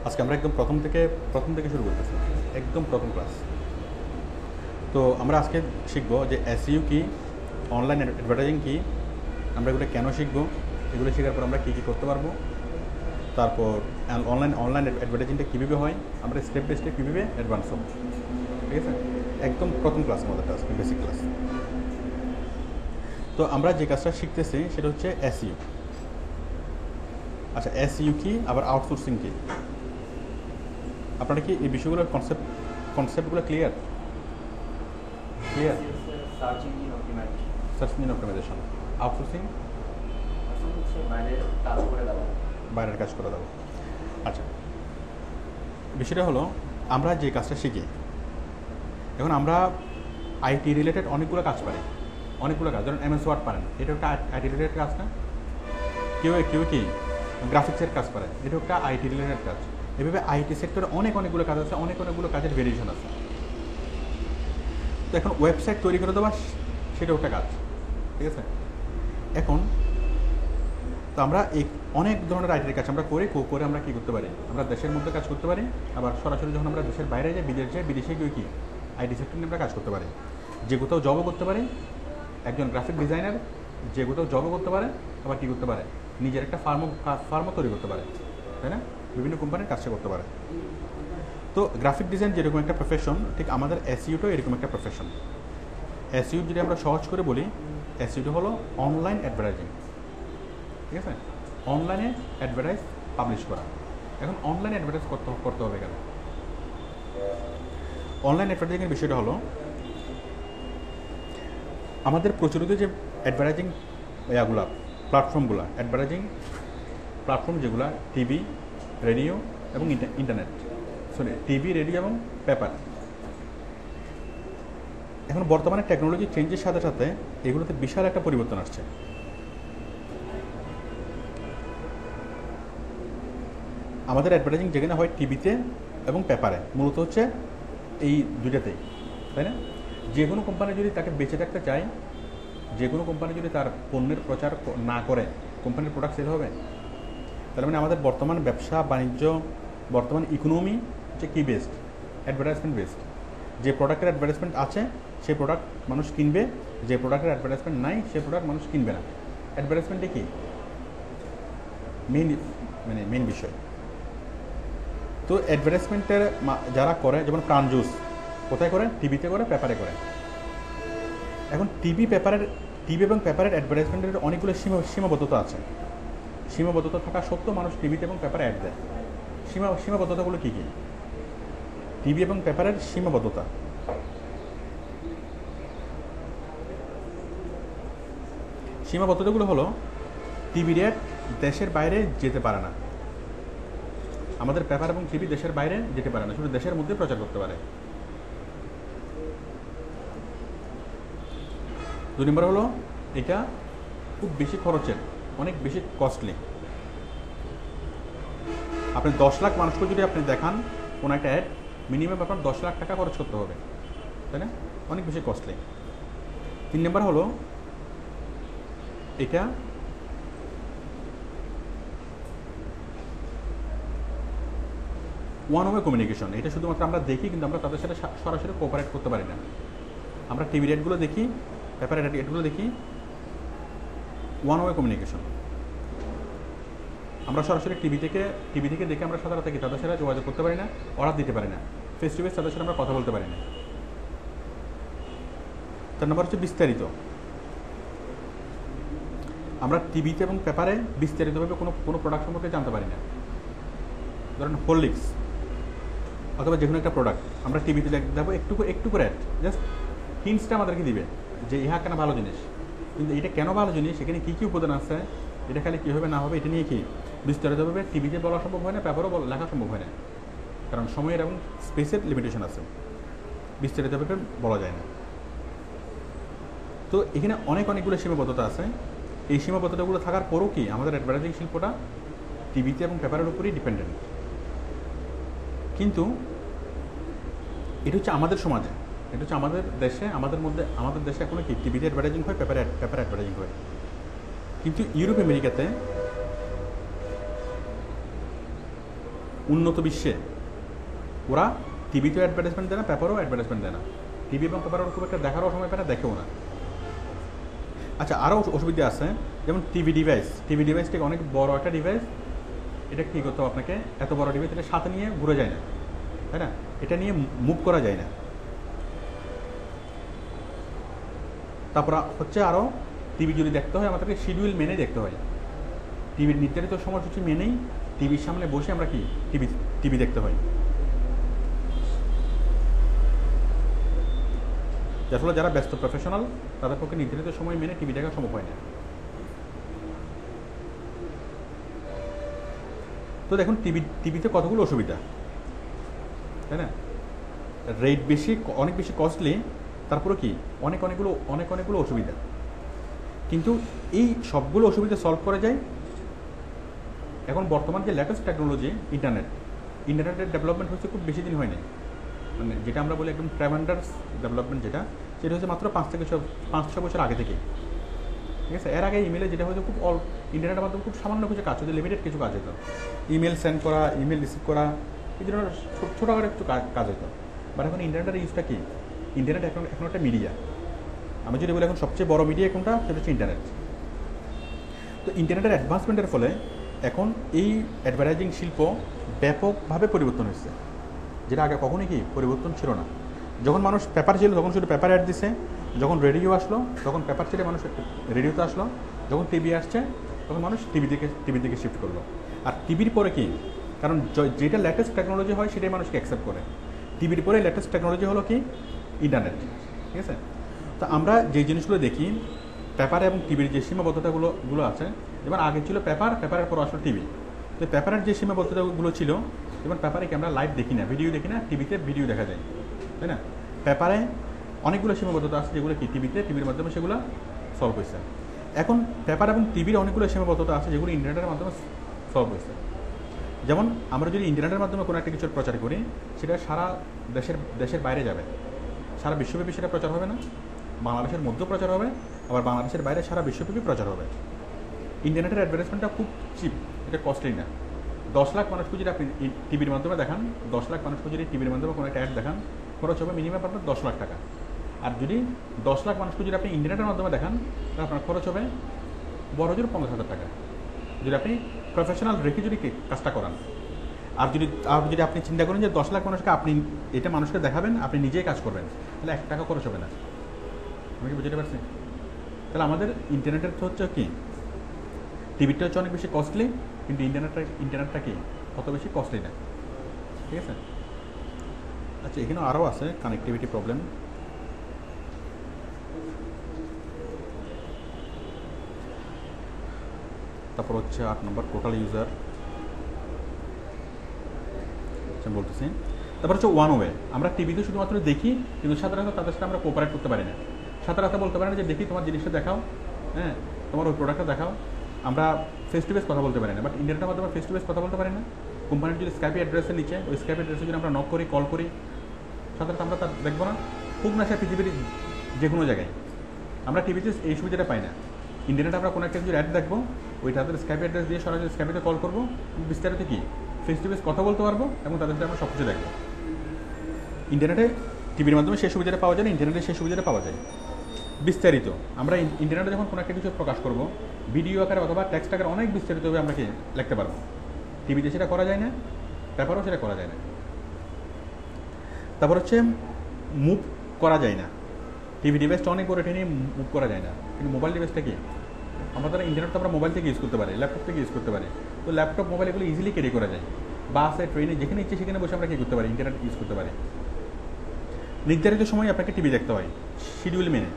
আজকে আমরা একদম প্রথম থেকে শুরু করতেছি, একদম প্রথম ক্লাস। তো আমরা আজকে শিখব যে এসইউ কি, অনলাইন অ্যাডভার্টাইজিং কি, আমরা এগুলো কেন শিখবো, এগুলো শেখার পর আমরা কী কী করতে পারবো, তারপর অনলাইন অ্যাডভার্টাইজিংটা কীভাবে হয়, আমরা স্টেপ বাই স্টেপ কীভাবে অ্যাডভান্স হব। ঠিক আছে, একদম প্রথম ক্লাস আমাদেরটা আজকে, বেসিক ক্লাস। তো আমরা যে কাজটা শিখতেছি সেটা হচ্ছে এসইউ। আচ্ছা, এসইউ কি, আবার আউটসোর্সিং কি, আপনারা কি এই বিষয়গুলোর কনসেপ্টগুলো clear? Search engine optimization. Search engine optimization. Outsourcing হচ্ছে বাইরের কাজ করে দেওয়া। বাইরের কাজ করে দেবো। আচ্ছা, বিষয়টা হলো আমরা যে কাজটা শিখি, এখন আমরা আইটি রিলেটেড অনেকগুলো কাজ পারি, অনেকগুলো কাজ। ধরুন এমএস ওয়ার্ড পারেন, এটা একটা আইটি রিলেটেড কাজ না? কেউ কি গ্রাফিক্সের কাজ পারে, এটা একটা আইটি রিলেটেড কাজ। এভাবে আইটি সেক্টরে অনেকগুলো কাজ আছে, অনেকগুলো কাজের ভেরিয়েশন আছে। তো এখন ওয়েবসাইট তৈরি করে দেওয়া, সেটাও একটা কাজ। ঠিক আছে, এখন তো আমরা এই অনেক ধরনের আইটির কাজ আমরা করে আমরা কী করতে পারি, আমরা দেশের মধ্যে কাজ করতে পারি, আবার সরাসরি যখন আমরা দেশের বাইরে যাই, বিদেশে গিয়ে কি আইটি সেক্টর নিয়ে আমরা কাজ করতে পারি। যে কোথাও জবও করতে পারি, একজন গ্রাফিক ডিজাইনার যে কোথাও জবও করতে পারে, আবার কী করতে পারে, নিজের একটা ফার্মও তৈরি করতে পারে, তাই না? বিভিন্ন কোম্পানির কাজটা করতে পারে। তো গ্রাফিক ডিজাইন যেরকম একটা প্রফেশন, ঠিক আমাদের এসইউটাও এরকম একটা প্রফেশন। এসইউ যদি আমরা সহজ করে বলি, এসইউটা হলো অনলাইন অ্যাডভার্টাইজিং। ঠিক আছে, অনলাইনে অ্যাডভার্টাইজ পাবলিশ করা। এখন অনলাইন অ্যাডভার্টাইজ করতে হবে কেন? অনলাইন অ্যাডভার্টাইজিংয়ের বিষয়টা হলো আমাদের প্রচলিত যে অ্যাডভার্টাইজিং অ্যাডভার্টাইজিং প্ল্যাটফর্ম যেগুলো টিভি, রেডিও এবং ইন্টারনেট, টিভি, রেডিও এবং পেপার। এখন বর্তমানে টেকনোলজি চেঞ্জের সাথে সাথে এগুলোতে বিশাল একটা পরিবর্তন আসছে। আমাদের অ্যাডভার্টাইজিং যেখানে হয় টিভিতে এবং পেপারে, মূলত হচ্ছে এই দুইটাতেই, তাই না? যে কোনো কোম্পানি যদি তাকে বেঁচে থাকতে চায়, যে কোনো কোম্পানি যদি তার পণ্যের প্রচার না করে, কোম্পানির প্রোডাক্ট সেল হবে? তার মানে আমাদের বর্তমান ব্যবসা বাণিজ্য, বর্তমান ইকোনমি হচ্ছে কি বেসড? Advertisement based. যে প্রোডাক্টের অ্যাডভার্টাইজমেন্ট আছে সেই প্রোডাক্ট মানুষ কিনবে, যে প্রোডাক্টের অ্যাডভার্টাইজমেন্ট নাই সেই প্রোডাক্ট মানুষ কিনবে না। অ্যাডভার্টাইজমেন্টে কি মেইন বিষয়। তো অ্যাডভার্টাইজমেন্টের যারা করে, যেমন প্রাণ জুস কোথায় করে? টিভিতে করে, পেপারে করে। এখন টিভি এবং পেপারের অ্যাডভার্টাইজমেন্টের অনেকগুলো সীমাবদ্ধতা আছে। সীমাবদ্ধতা থাকা সত্ত্বেও মানুষ টিভিতে এবং পেপারে অ্যাড দেয়। সীমাবদ্ধতাগুলো কী কী? টিভি এবং পেপারের সীমাবদ্ধতাগুলো হলো, টিভির অ্যাড দেশের বাইরে যেতে পারে না, আমাদের পেপার এবং টিভি দেশের বাইরে যেতে পারে না, শুধু দেশের মধ্যে প্রচার করতে পারে। 2 নম্বর হলো, এটা খুব বেশি খরচের, অনেক বেশি কস্টলি। আপনি 10 লাখ মানুষকে যদি আপনি দেখান কোনো একটা অ্যাড, মিনিমাম আপনার 10 লাখ টাকা খরচ করতে হবে, তাই না? অনেক বেশি কস্টলি। 3 নম্বর হলো, এটা ওয়ান ওয়ে কমিউনিকেশন। এটা শুধুমাত্র আমরা দেখি, কিন্তু আমরা তাদের সাথে সরাসরি কোঅপারেট করতে পারি না। আমরা টিভি রেটগুলো দেখি, পেপার রেটগুলো দেখি, ওয়ান ওয়ে কমিউনিকেশন। আমরা সরাসরি টিভি থেকে দেখে আমরা সাধারণত কি তাদের সাথে যোগাযোগ করতে পারি না, অর্ডার দিতে পারি না, ফেস টু ফেস তাদের সাথে আমরা কথা বলতে পারি না। 4 নম্বর হচ্ছে বিস্তারিত। আমরা টিভিতে এবং পেপারে বিস্তারিতভাবে কোনো প্রোডাক্ট সম্পর্কে জানতে পারি না। ধরেন হরলিক্স অথবা যে কোনো একটা প্রোডাক্ট আমরা টিভিতে দেখবো, একটু করে জাস্ট হিন্টসটা আমাদেরকে দিবে যে ইহা কেন ভালো জিনিস, কিন্তু এটা কেন ভালো জিনিস, এখানে কী কী উপাদান আছে, এটা খালি কী হবে না হবে, এটা নিয়ে কি বিস্তারিতভাবে টিভিতে বলা সম্ভব হয় না, পেপারও লেখা সম্ভব হয় না, কারণ সময়ের এবং স্পেসের লিমিটেশন আছে, বিস্তারিতভাবে বলা যায় না। তো এখানে অনেকগুলো সীমাবদ্ধতা আছে। এই সীমাবদ্ধতাগুলো থাকার পরও কি আমাদের অ্যাডভার্টাইজিং শিল্পটা টিভিতে এবং পেপারের উপরেই ডিপেন্ডেন্ট। কিন্তু এটা হচ্ছে আমাদের সমাজে, এটা হচ্ছে আমাদের দেশে, আমাদের দেশে এখনো কি টিভিতে অ্যাডভার্টাইজিং হয়, পেপার অ্যাডভার্টাইজিং হয়। কিন্তু ইউরোপ আমেরিকাতে উন্নত বিশ্বে ওরা টিভিতেও অ্যাডভার্টাইজমেন্ট দেয় না, পেপারও অ্যাডভার্টাইজমেন্ট দেয় না। টিভি এবং পেপার খুব একটা দেখারও সময় পায় না, দেখেও না। আচ্ছা, আরও অসুবিধা আছে, যেমন টিভি ডিভাইস থেকে অনেক বড় একটা ডিভাইস, এটা কী করতে হবে আপনাকে, এত বড় ডিভাইস এটা সাথে নিয়ে ঘুরে যায় না, তাই না? এটা নিয়ে মুভ করা যায় না। তারপর হচ্ছে আরও টিভি যদি দেখতে হয় আমাদেরকে শিডিউল মেনে দেখতে হয়। টিভির নির্ধারিত সময়সূচি মেনেই টিভির সামনে বসে আমরা কি টিভি দেখতে হয়। যার ফলে যারা ব্যস্ত প্রফেশনাল তাদের পক্ষে নির্ধারিত সময় মেনে টিভি দেখা সম্ভব হয় না। তো দেখুন টিভিতে কতগুলো অসুবিধা, তাই না? রেট বেশি, অনেক বেশি কস্টলি, তারপরে কি অনেকগুলো অসুবিধা। কিন্তু এই সবগুলো অসুবিধা সলভ করা যায় এখন বর্তমান যে লেটেস্ট টেকনোলজি ইন্টারনেটের ডেভেলপমেন্ট হচ্ছে খুব বেশি দিন হয়নি। মানে যেটা আমরা বলি একদম ট্রেমেন্ডাস ডেভেলপমেন্ট, সেটা হচ্ছে মাত্র 5-6 বছর আগে থেকে। ঠিক আছে, এর আগে ইমেলে যেটা হয়তো খুব ইন্টারনেটের মাধ্যমে খুব সামান্য কিছু কাজ হতো, লিমিটেড কিছু কাজ হতো, ইমেল সেন্ড করা, ইমেল রিসিভ করা, এই ধরনের ছোটোখাটো একটু কাজ হতো। বাট এখন ইন্টারনেটের ইউজটা কি, ইন্টারনেট এখন একটা মিডিয়া। আমি যদি বলি এখন সবচেয়ে বড় মিডিয়া কোনটা, সেটা হচ্ছে ইন্টারনেট। তো ইন্টারনেটের অ্যাডভান্সমেন্টের ফলে এখন এই অ্যাডভার্টাইজিং শিল্প ব্যাপকভাবে পরিবর্তন হয়েছে, যেটা আগে কখনোই কি পরিবর্তন ছিল না। যখন মানুষ পেপার ছিল তখন শুধু পেপার অ্যাড দিছে, যখন রেডিও আসলো তখন পেপার ছেড়ে মানুষ রেডিওতে আসলো, যখন টিভি আসছে তখন মানুষ টিভির দিকে শিফট করলো। আর টিভির পরে কি, কারণ যেটা লেটেস্ট টেকনোলজি হয় সেটাই মানুষকে অ্যাকসেপ্ট করে। টিভির পরে লেটেস্ট টেকনোলজি হলো কি, ইন্টারনেট। ঠিক আছে, তো আমরা যে জিনিসগুলো দেখি পেপার এবং টিভির যে সীমাবদ্ধতাগুলো আছে, যেমন আগে ছিল পেপারের পর আসলো টিভি। তো পেপারের যে সীমাবদ্ধতাগুলো ছিল, যেমন পেপারে কি আমরা লাইভ দেখি না, ভিডিও দেখি না, টিভিতে ভিডিও দেখা যায়, তাই না? পেপারে অনেকগুলো সীমাবদ্ধতা আছে যেগুলো কি টিভির মাধ্যমে সেগুলো সলভ হয়েছে। এখন পেপার এবং টিভির অনেকগুলো সীমাবদ্ধতা আছে যেগুলো ইন্টারনেটের মাধ্যমে সলভ হয়েছে। যেমন আমরা যদি ইন্টারনেটের মাধ্যমে কোনো একটা কিছুর প্রচার করি, সেটা সারা দেশের বাইরে যাবে, সারা বিশ্বব্যাপী সেটা প্রচার হবে না, বাংলাদেশের মধ্যেও প্রচার হবে, আবার বাংলাদেশের বাইরে সারা বিশ্বব্যাপী প্রচার হবে। ইন্টারনেটের অ্যাডভার্টাইজমেন্টটা খুব চিপ, এটা কস্টলি না। 10 লাখ মানুষকে যদি আপনি টিভির মাধ্যমে দেখান, 10 লাখ মানুষকে যদি টিভির মাধ্যমে কোনো একটা অ্যাড দেখান, খরচ হবে মিনিমাম আপনার 10 লাখ টাকা। আর যদি 10 লাখ মানুষকে যদি আপনি ইন্টারনেটের মাধ্যমে দেখান, তাহলে আপনার খরচ হবে বড় জোর 50,000 টাকা, যদি আপনি প্রফেশনাল রেখে যদি কাজটা করান। আর যদি আপনি চিন্তা করেন যে 10 লাখ মানুষকে আপনি এটা মানুষকে দেখাবেন, আপনি নিজেই কাজ করবেন, তাহলে 1 টাকা খরচ হবে না। আমি কি বুঝতে পারছি? তাহলে আমাদের ইন্টারনেটের তো হচ্ছে কি, টিভিটা হচ্ছে অনেক বেশি কস্টলি, কিন্তু ইন্টারনেটটা কি অত বেশি কস্টলি না। ঠিক আছে, আচ্ছা এখানেও আরও আছে কানেক্টিভিটি প্রবলেম। তারপর হচ্ছে 8 নম্বর টোটাল ইউজার বলতেছি। তারপর হচ্ছে ওয়ান ওয়ে, আমরা টিভিতে শুধুমাত্র দেখি, কিন্তু সাধারণত তাদের সাথে আমরা কোঅপারেট করতে পারি না। সাধারণত বলতে পারি না যে দেখি তোমার জিনিসটা দেখাও, হ্যাঁ তোমার ওই প্রোডাক্টটা দেখাও। আমরা ফেস টু ফেস কথা বলতে পারি না, বাট ইন্টারনেটের মাধ্যমে ফেস টু ফেস কথা বলতে পারি না। কোম্পানির যদি স্কাইপি অ্যাড্রেসের নিচে, ওই স্কাইপি অ্যাড্রেসে যদি আমরা নক করি, কল করি, সাধারণত আমরা তার দেখবো না, খুব না সে পৃথিবীর যে কোনো জায়গায়। আমরা টিভিতে এই সুবিধাটা পাই না। ইন্টারনেটে আমরা কোনো একটা কিছু অ্যাড দেখবো, ওই তাদের স্কাইপি অ্যাড্রেস দিয়ে সরাসরি স্কাইপিতে কল করবো, বিস্তারিত কি ফেস টু ফেস কথা বলতে পারবো, এবং তাদের সাথে আমরা সব কিছু দেখবো। ইন্টারনেটে টিভির মাধ্যমে সেই সুবিধাটা পাওয়া যায় না, ইন্টারনেটে সেই সুবিধাটা পাওয়া যায় বিস্তারিত। আমরা ইন্টারনেটে যখন কোনো একটা কিছু প্রকাশ করবো, ভিডিও আকারে অথবা টেক্সট আকারে অনেক বিস্তারিতভাবে আমরা কি লিখতে পারবো। টিভিতে সেটা করা যায় না, পেপারও সেটা করা যায় না। তারপর হচ্ছে মুভ করা যায় না, টিভি ডিভাইসটা অনেক বড়, এটা নিয়ে মুভ করা যায় না। কিন্তু মোবাইল ডিভাইসটা কি, আমাদের ইন্টারনেট তো আমরা মোবাইল থেকে ইউজ করতে পারি, ল্যাপটপ থেকে ইউজ করতে পারি। তো ল্যাপটপ মোবাইল এগুলো ইজিলি ক্যারি করা যায়, বাসে ট্রেনে যেখানে ইচ্ছে সেখানে বসে আমরা কি করতে পারি, ইন্টারনেট ইউজ করতে পারি। নির্ধারিত সময় আপনাকে টিভি দেখতে হয় শিডিউল মেনে,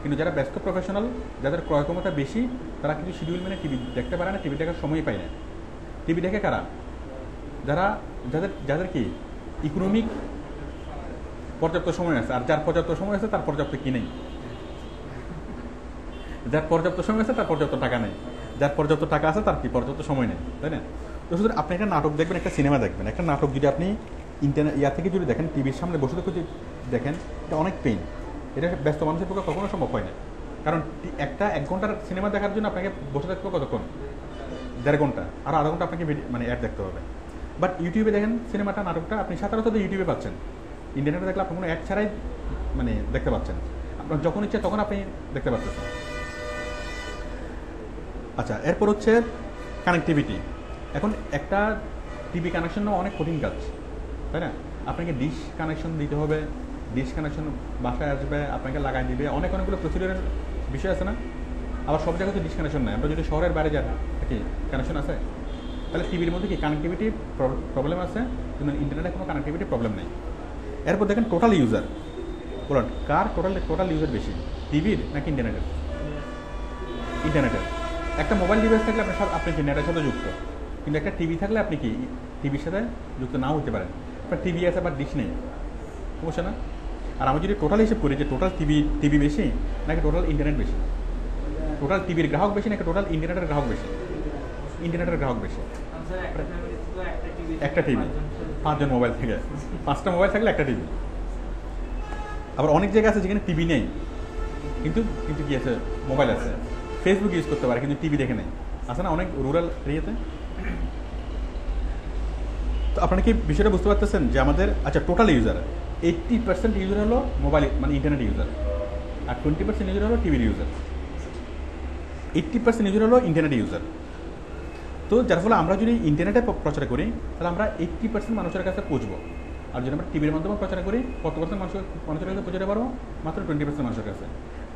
কিন্তু যারা ব্যস্ত প্রফেশনাল, যাদের ক্রয় ক্ষমতা বেশি, তারা কিন্তু শিডিউল মেনে টিভি দেখতে পারে না, টিভি দেখার সময় পায় না। টিভি দেখে কারা, যাদের কি ইকোনমিক পর্যাপ্ত সময় আছে, আর যার পর্যাপ্ত সময় আছে তার পর্যাপ্ত কি নেই। যার পর্যাপ্ত সময় আছে তার পর্যাপ্ত টাকা নেই, যার পর্যাপ্ত টাকা আছে তার কি পর্যাপ্ত সময় নেই, তাই না? তো শুধু আপনি একটা নাটক দেখবেন, একটা সিনেমা দেখবেন, একটা নাটক যদি আপনি ইন্টারনেট থেকে যদি দেখেন, টিভির সামনে বসে থেকে যদি দেখেন, এটা অনেক পেইন। এটা ব্যস্ত মানুষের পক্ষে কখনো সম্ভব হয় না। কারণ 1 ঘন্টার সিনেমা দেখার জন্য আপনাকে বসে থাকতে হবে কতক্ষণ, 1.5 ঘন্টা, আর আধা ঘন্টা আপনাকে মানে অ্যাড দেখতে হবে। বাট ইউটিউবে দেখেন সিনেমাটা নাটকটা আপনি সাধারণত ইউটিউবে পাচ্ছেন, ইন্টারনেটে দেখলে আপনি কোনো অ্যাড ছাড়াই মানে দেখতে পাচ্ছেন, আপনার যখন ইচ্ছে তখন আপনি দেখতে পাচ্ছেন। আচ্ছা, এরপর হচ্ছে কানেক্টিভিটি। এখন একটা টিভি কানেকশন নেওয়া অনেক কঠিন কাজ, তাই না? আপনাকে ডিশ কানেকশন দিতে হবে, ডিশ কানেকশন বাসায় আসবে, আপনাকে লাগাই দিবে, অনেকগুলো প্রসিডিউরের বিষয় আছে না? আবার সব জায়গায় তো ডিশ কানেকশন নেই, আমরা যদি শহরের বাইরে যাই কি কানেকশন আছে? তাহলে টিভির মধ্যে কি কানেক্টিভিটি প্রবলেম আছে, কিন্তু ইন্টারনেটে কোনো কানেক্টিভিটি প্রবলেম নেই। এরপর দেখেন টোটাল ইউজার, বলুন কার টোটাল ইউজার বেশি, টিভির নাকি ইন্টারনেটের? ইন্টারনেটের। একটা মোবাইল ডিভাইস থাকলে আপনি কি নেটের সাথে যুক্ত, কিন্তু একটা টিভি থাকলে আপনি কি টিভির সাথে যুক্ত নাও হতে পারেন। আপনার টিভি আছে বা ডিশ নেই, সমস্যা না? আর আমি যদি টোটাল হিসেব করি যে টোটাল টিভি বেশি নাকি টোটাল ইন্টারনেট বেশি, টোটাল টিভির গ্রাহক বেশি নাকি টোটাল ইন্টারনেটের গ্রাহক বেশি? ইন্টারনেটের গ্রাহক বেশি। একটা টিভি 5 জন মোবাইল থেকে, 5টা মোবাইল থাকলে একটা টিভি। আবার অনেক জায়গা আছে যেখানে টিভি নেই, কিন্তু কিন্তু কি আছে, মোবাইল আছে, ফেসবুক ইউজ করতে পারে, কিন্তু টিভি দেখে নেই, আছে না অনেক রুরাল এরিয়াতে। তো আপনারা কি বিষয়টা বুঝতে পারতেছেন যে আমাদের আচ্ছা টোটাল ইউজার 80% ইউজার হলো মোবাইল মানে ইন্টারনেট ইউজার, আর 20% ইউজার হলো টিভির ইউজার। 80% ইউজার হলো ইন্টারনেট ইউজার। তো যার ফলে আমরা যদি ইন্টারনেটে প্রচার করি তাহলে আমরা 80% মানুষের কাছে পৌঁছবো, আর যদি আমরা টিভির মাধ্যমে প্রচার করি কত পার্সেন্ট মানুষের কাছে পৌঁছাতে পারবো? মাত্র 20% মানুষের কাছে।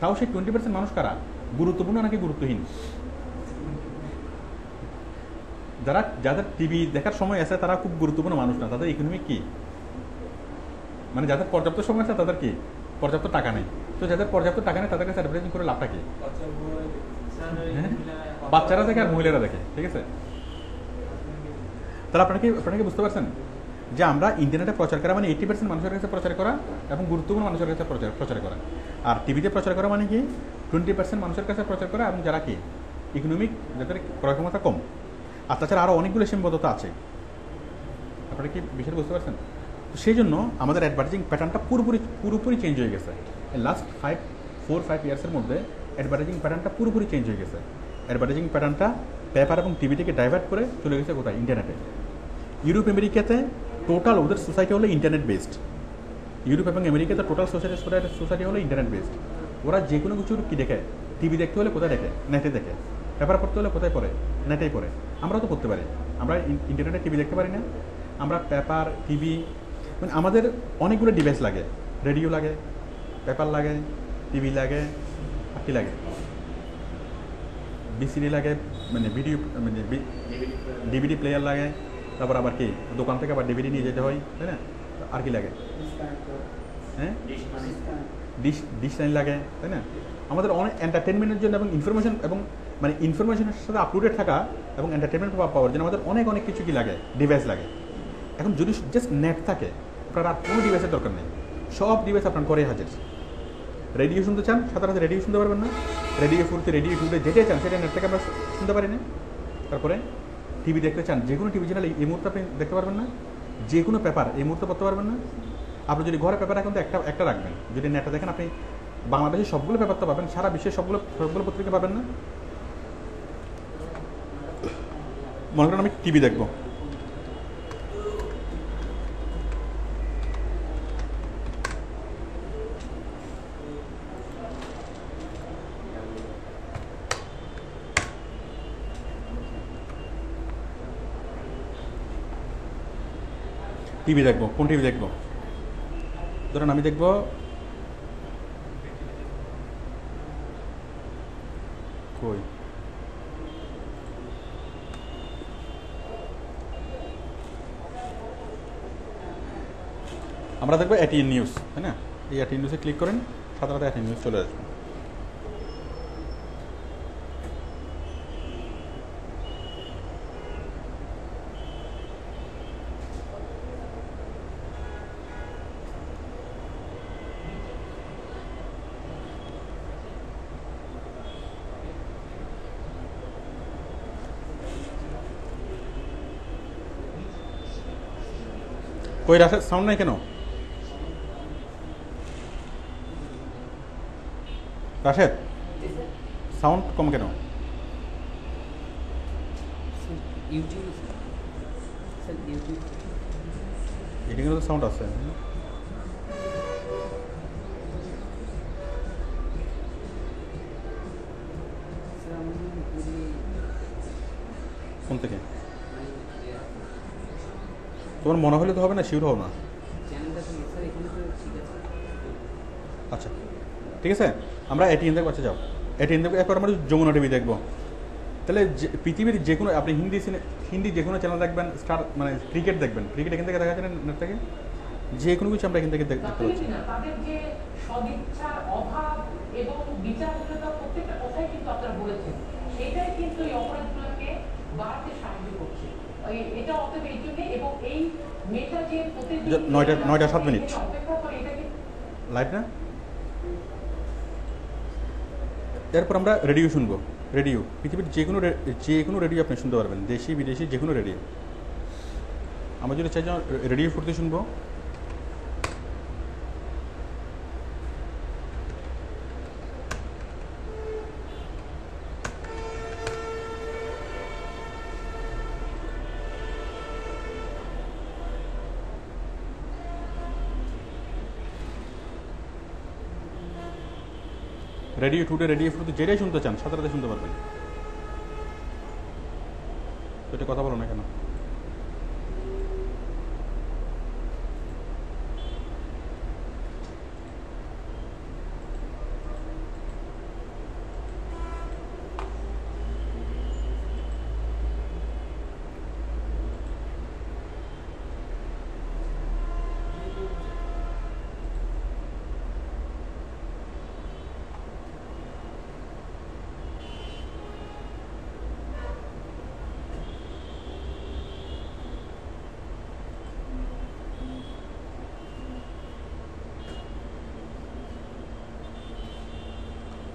তাও সেই 20% মানুষ কারা? গুরুত্বপূর্ণ নাকি গুরুত্বহীন? যাদের টিভি দেখার সময় আছে তারা খুব গুরুত্বপূর্ণ মানুষ না, তাদের ইকোনমিক কি মানে যাদের পর্যাপ্ত সময় আছে তাদের কি পর্যাপ্ত টাকা নেই। তো যাদের পর্যাপ্ত টাকা নেই তাদের কাছে অ্যাডভার্টাইজিং করে লাভটা কি? বাচ্চারা দেখে আর মহিলারা দেখে, ঠিক আছে? তাহলে আপনারা কি বুঝতে পারছেন যে আমরা ইন্টারনেটে প্রচার করা মানে 80% মানুষের কাছে প্রচার করা এবং গুরুত্বপূর্ণ মানুষের কাছে প্রচার করা, আর টিভিতে প্রচার করা মানে কি 20% মানুষের কাছে প্রচার করা এবং যারা কি ইকোনমিক, যাদের ক্রয় ক্ষমতা কম। আর তাছাড়া আরও অনেকগুলো সীমাবদ্ধতা আছে। আপনারা কি বিষয়টা বুঝতে পারছেন? তো সেই জন্য আমাদের অ্যাডভার্টাইজিং প্যাটার্নটা পুরোপুরি চেঞ্জ হয়ে গেছে। লাস্ট 4-5 ইয়ার্সের মধ্যে অ্যাডভার্টাইজিং প্যাটার্নটা পুরোপুরি চেঞ্জ হয়ে গেছে। অ্যাডভার্টাইজিং প্যাটার্নটা পেপার এবং টিভি থেকে ডাইভার্ট করে চলে গেছে কোথায়? ইন্টারনেটে। ইউরোপ আমেরিকাতে টোটাল ওদের সোসাইটি হলো ইন্টারনেট বেসড। ইউরোপ এবং আমেরিকাতে টোটাল সোসাইটি হলো ইন্টারনেট বেসড। ওরা যে কোনো কিছু কি দেখে, টিভি দেখতে হলে কোথায় দেখে? নেটে দেখে। পেপার পড়তে হলে কোথায় পড়ে? নেটেই পড়ে। আমরাও তো পড়তে পারি, আমরা ইন্টারনেটে টিভি দেখতে পারি না? আমরা পেপার, টিভি, মানে আমাদের অনেকগুলো ডিভাইস লাগে, রেডিও লাগে, পেপার লাগে, টিভি লাগে, আর কি লাগে? বিসিডি লাগে, মানে ভিডিও মানে ডিভিডি প্লেয়ার লাগে, তারপর আবার কি দোকান থেকে আবার ডিভিডি নিয়ে যেতে হয়, তাই না? আর কি লাগে? হ্যাঁ, ডিশ লাইন লাগে, তাই না? আমাদের অনেক এন্টারটেনমেন্টের জন্য এবং ইনফরমেশনের সাথে আপটুডেট থাকা এবং এন্টারটেনমেন্ট পাওয়ার জন্য আমাদের অনেক কিছু কি লাগে, ডিভাইস লাগে। এখন যদি জাস্ট নেট থাকে আপনার আর কোনো ডিভাইসের দরকার নেই, সব ডিভাইস আপনার করে হাজির। রেডিও শুনতে চান, সাধারণত রেডিও শুনতে পারবেন না, রেডিও ফুলতে রেডিও টুলতে যেটাই চান সেটা নেট থেকে আমরা শুনতে পারি না। তারপরে টিভি দেখতে চান, যে কোনো টিভি চ্যানেল এই মুহূর্তে আপনি দেখতে পারবেন না, যে কোনো পেপার এই মুহূর্তে পড়তে পারবেন না। আপনি যদি ঘরে পেপার রাখেন তো একটা রাখবেন, যদি নেটে দেখেন আপনি বাংলাদেশের সবগুলো পেপার তো পাবেন, সারা বিশ্বের সবগুলো পত্রিকা পাবেন না। মনে করেন আমি টিভি দেখবো, কোন টিভি দেখবো? ধরেন আমি দেখবো কই আমরা দেখবো এটিএন নিউজ, তাই না? এই এটিএন নিউজে ক্লিক করেন, সাধারণত এটিএন নিউজ চলে আসবে। কই রাশেদ, সাউন্ড নাই কেন? রাশেদ, সাউন্ড কম কেন? স্যার ইউটিউব এটা কিন্তু সাউন্ড আছে স্যার আমি যদি কোন থেকে মানে তোমার মনে হলে তো হবে না, শিওর হও না। চ্যানেলটা থেকে স্যার এখানে তো ঠিক আছে। আচ্ছা ঠিক আছে, আমরা এটিএন দেখবো। আচ্ছা যাও এটিএন দেখবো, এরপর আমরা যমুনা টিভি দেখবো। তাহলে পৃথিবীর যে কোনো আপনি হিন্দি যে কোনো চ্যানেল দেখবেন, স্টার মানে ক্রিকেট দেখবেন, ক্রিকেট এখান থেকে দেখা যাচ্ছে না নেট থেকে, যে কোনো কিছু আমরা এখান থেকে দেখতে পাচ্ছি। তাদের যে সদিচ্ছার অভাব এবং বিচারহীনতা প্রত্যেকটা কথাই কিন্তু আপনারা বলেছেন, সেটাই কিন্তু এই অপরাধগুলোকে বাড়তে সাহায্য করছে। এটা অতএব এই জন্য, এবং এই মেয়েটা যে প্রতিদিন 9টা 7 মিনিট অপেক্ষা করে, এটা কিন্তু লাইভ না। এরপর আমরা রেডিও শুনবো। রেডিও পৃথিবীর যে কোনো রেডিও আপনি শুনতে পারবেন, দেশি বিদেশি যে কোনো রেডিও। আমরা যদি চাই যে রেডিও ফুটতে শুনবো, রেডিও টুডে, রেডিও ফুটতে যেটাই শুনতে চান সাথে সাথে শুনতে পারবেন। তো এটা কথা বলো না কেন?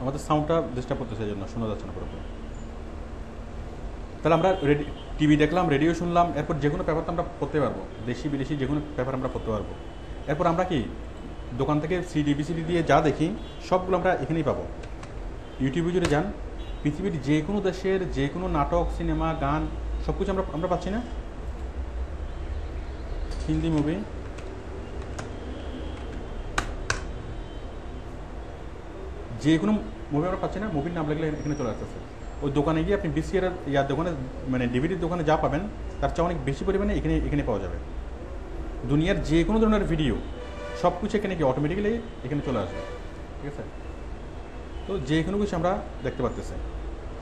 আমাদের সাউন্ডটা ডিস্টার্ব করতেছে, এই জন্য শোনা যাচ্ছে না পুরোপুরি। তাহলে আমরা টিভি দেখলাম, রেডিও শুনলাম, এরপর যে কোনো পেপার তো আমরা পড়তে পারবো, দেশি বিদেশি যে কোনো পেপার আমরা পড়তে পারবো। এরপর আমরা কি দোকান থেকে সিডি বিসিডি দিয়ে যা দেখি সবগুলো আমরা এখানেই পাবো। ইউটিউবে যদি যান, পৃথিবীর যে কোনো দেশের যে কোনো নাটক, সিনেমা, গান সব কিছু আমরা পাচ্ছি না। হিন্দি মুভি, যে কোনো মুভি আমরা পাচ্ছি না, মুভির নাম লাগলে এখানে চলে আসতেছে। ওই দোকানে গিয়ে আপনি বিসিআর ইয়ার দোকানে মানে ডিভিডির দোকানে যা পাবেন তার চেয়ে অনেক বেশি পরিমাণে এখানে পাওয়া যাবে। দুনিয়ার যে কোনো ধরনের ভিডিও সব কিছু এখানে কি অটোমেটিক্যালি এখানে চলে আসবে। ঠিক আছে, তো যে কোনো কিছু আমরা দেখতে পাচ্তেছি,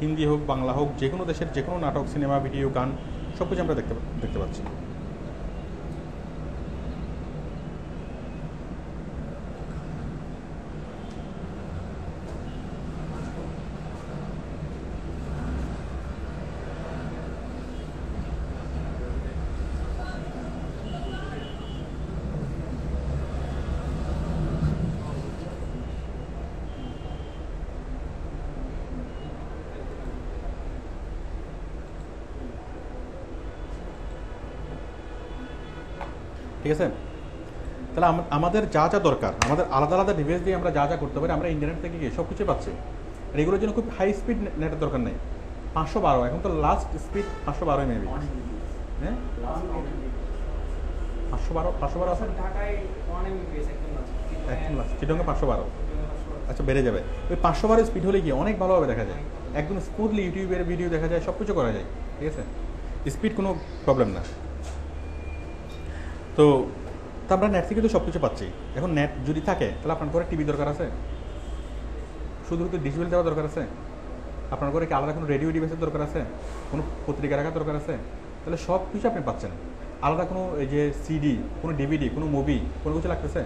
হিন্দি হোক বাংলা হোক, যে কোনো দেশের যে কোনো নাটক, সিনেমা, ভিডিও, গান সব কিছু আমরা দেখতে পাচ্ছি। ঠিক আছে, তাহলে আমাদের যা যা দরকার, আমাদের আলাদা আলাদা ডিভাইস দিয়ে আমরা যা যা করতে পারি, আমরা ইন্টারনেট থেকে গিয়ে সব কিছু পাচ্ছি। আর এগুলোর জন্য খুব হাই স্পিড নেটের দরকার নেই। 512 এখন তো লাস্ট স্পিড 512 মেবি। হ্যাঁ 512 আছে ঢাকায় 1 Mbps একদম লাস্ট। একদম লাস্ট চিটঙ্গে 512। আচ্ছা বেড়ে যাবে। ওই 512 স্পিড হলে গিয়ে অনেক ভালোভাবে দেখা যায়, একদম স্মুথলি ইউটিউবের ভিডিও দেখা যায়, সব কিছু করা যায়। ঠিক আছে, স্পিড কোনো প্রবলেম না। তো আমরা নেট থেকে তো সব কিছু পাচ্ছি। এখন নেট যদি থাকে তাহলে আপনার ঘরে টিভি দরকার আছে? শুধু ডিসপ্লে দেওয়া দরকার আছে? আপনার ঘরে কি আলাদা কোনো রেডিও ডিভাইসের দরকার আছে? কোনো পত্রিকা রাখার দরকার আছে? তাহলে সব কিছু আপনি পাচ্ছেন। আলাদা কোনো এই যে সিডি, কোনো ডিভিডি, কোনো মুভি, কোনো কিছু লাগতেছে?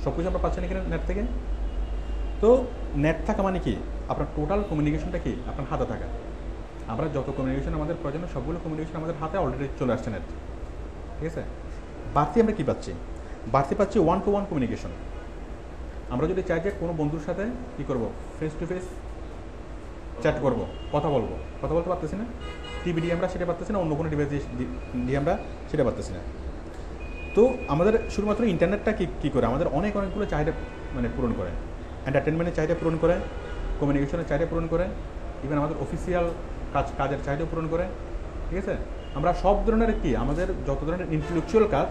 সব কিছু আমরা পাচ্ছেন এখানে নেট থেকে। তো নেট থাকা মানে কি, আপনার টোটাল কমিউনিকেশনটা কি আপনার হাতে থাকা। আমরা যত কমিউনিকেশন আমাদের প্রয়োজন, সবগুলো কমিউনিকেশন আমাদের হাতে অলরেডি চলে আসছে নেট। ঠিক আছে, বাড়তি আমরা কী পাচ্ছি? বাড়তি পাচ্ছি 1-to-1 কমিউনিকেশন। আমরা যদি চাই যে কোনো বন্ধুর সাথে কী করবো, ফেস টু ফেস চ্যাট করবো, কথা বলতে পারতেছি না। টিভি দিয়ে আমরা সেটা পারতেছি না, অন্য কোনো ডিভাইস দিয়ে আমরা সেটা পারতেছি না। তো আমাদের শুধুমাত্র ইন্টারনেটটা কী করে আমাদের অনেকগুলো চাহিদা মানে পূরণ করে। এন্টারটেনমেন্টের চাহিদা পূরণ করে, কমিউনিকেশনের চাহিদা পূরণ করে, ইভেন আমাদের অফিসিয়াল কাজের চাহিদা পূরণ করে। ঠিক আছে, আমরা সব ধরনের কি আমাদের যত ধরনের ইন্টেলেকচুয়াল কাজ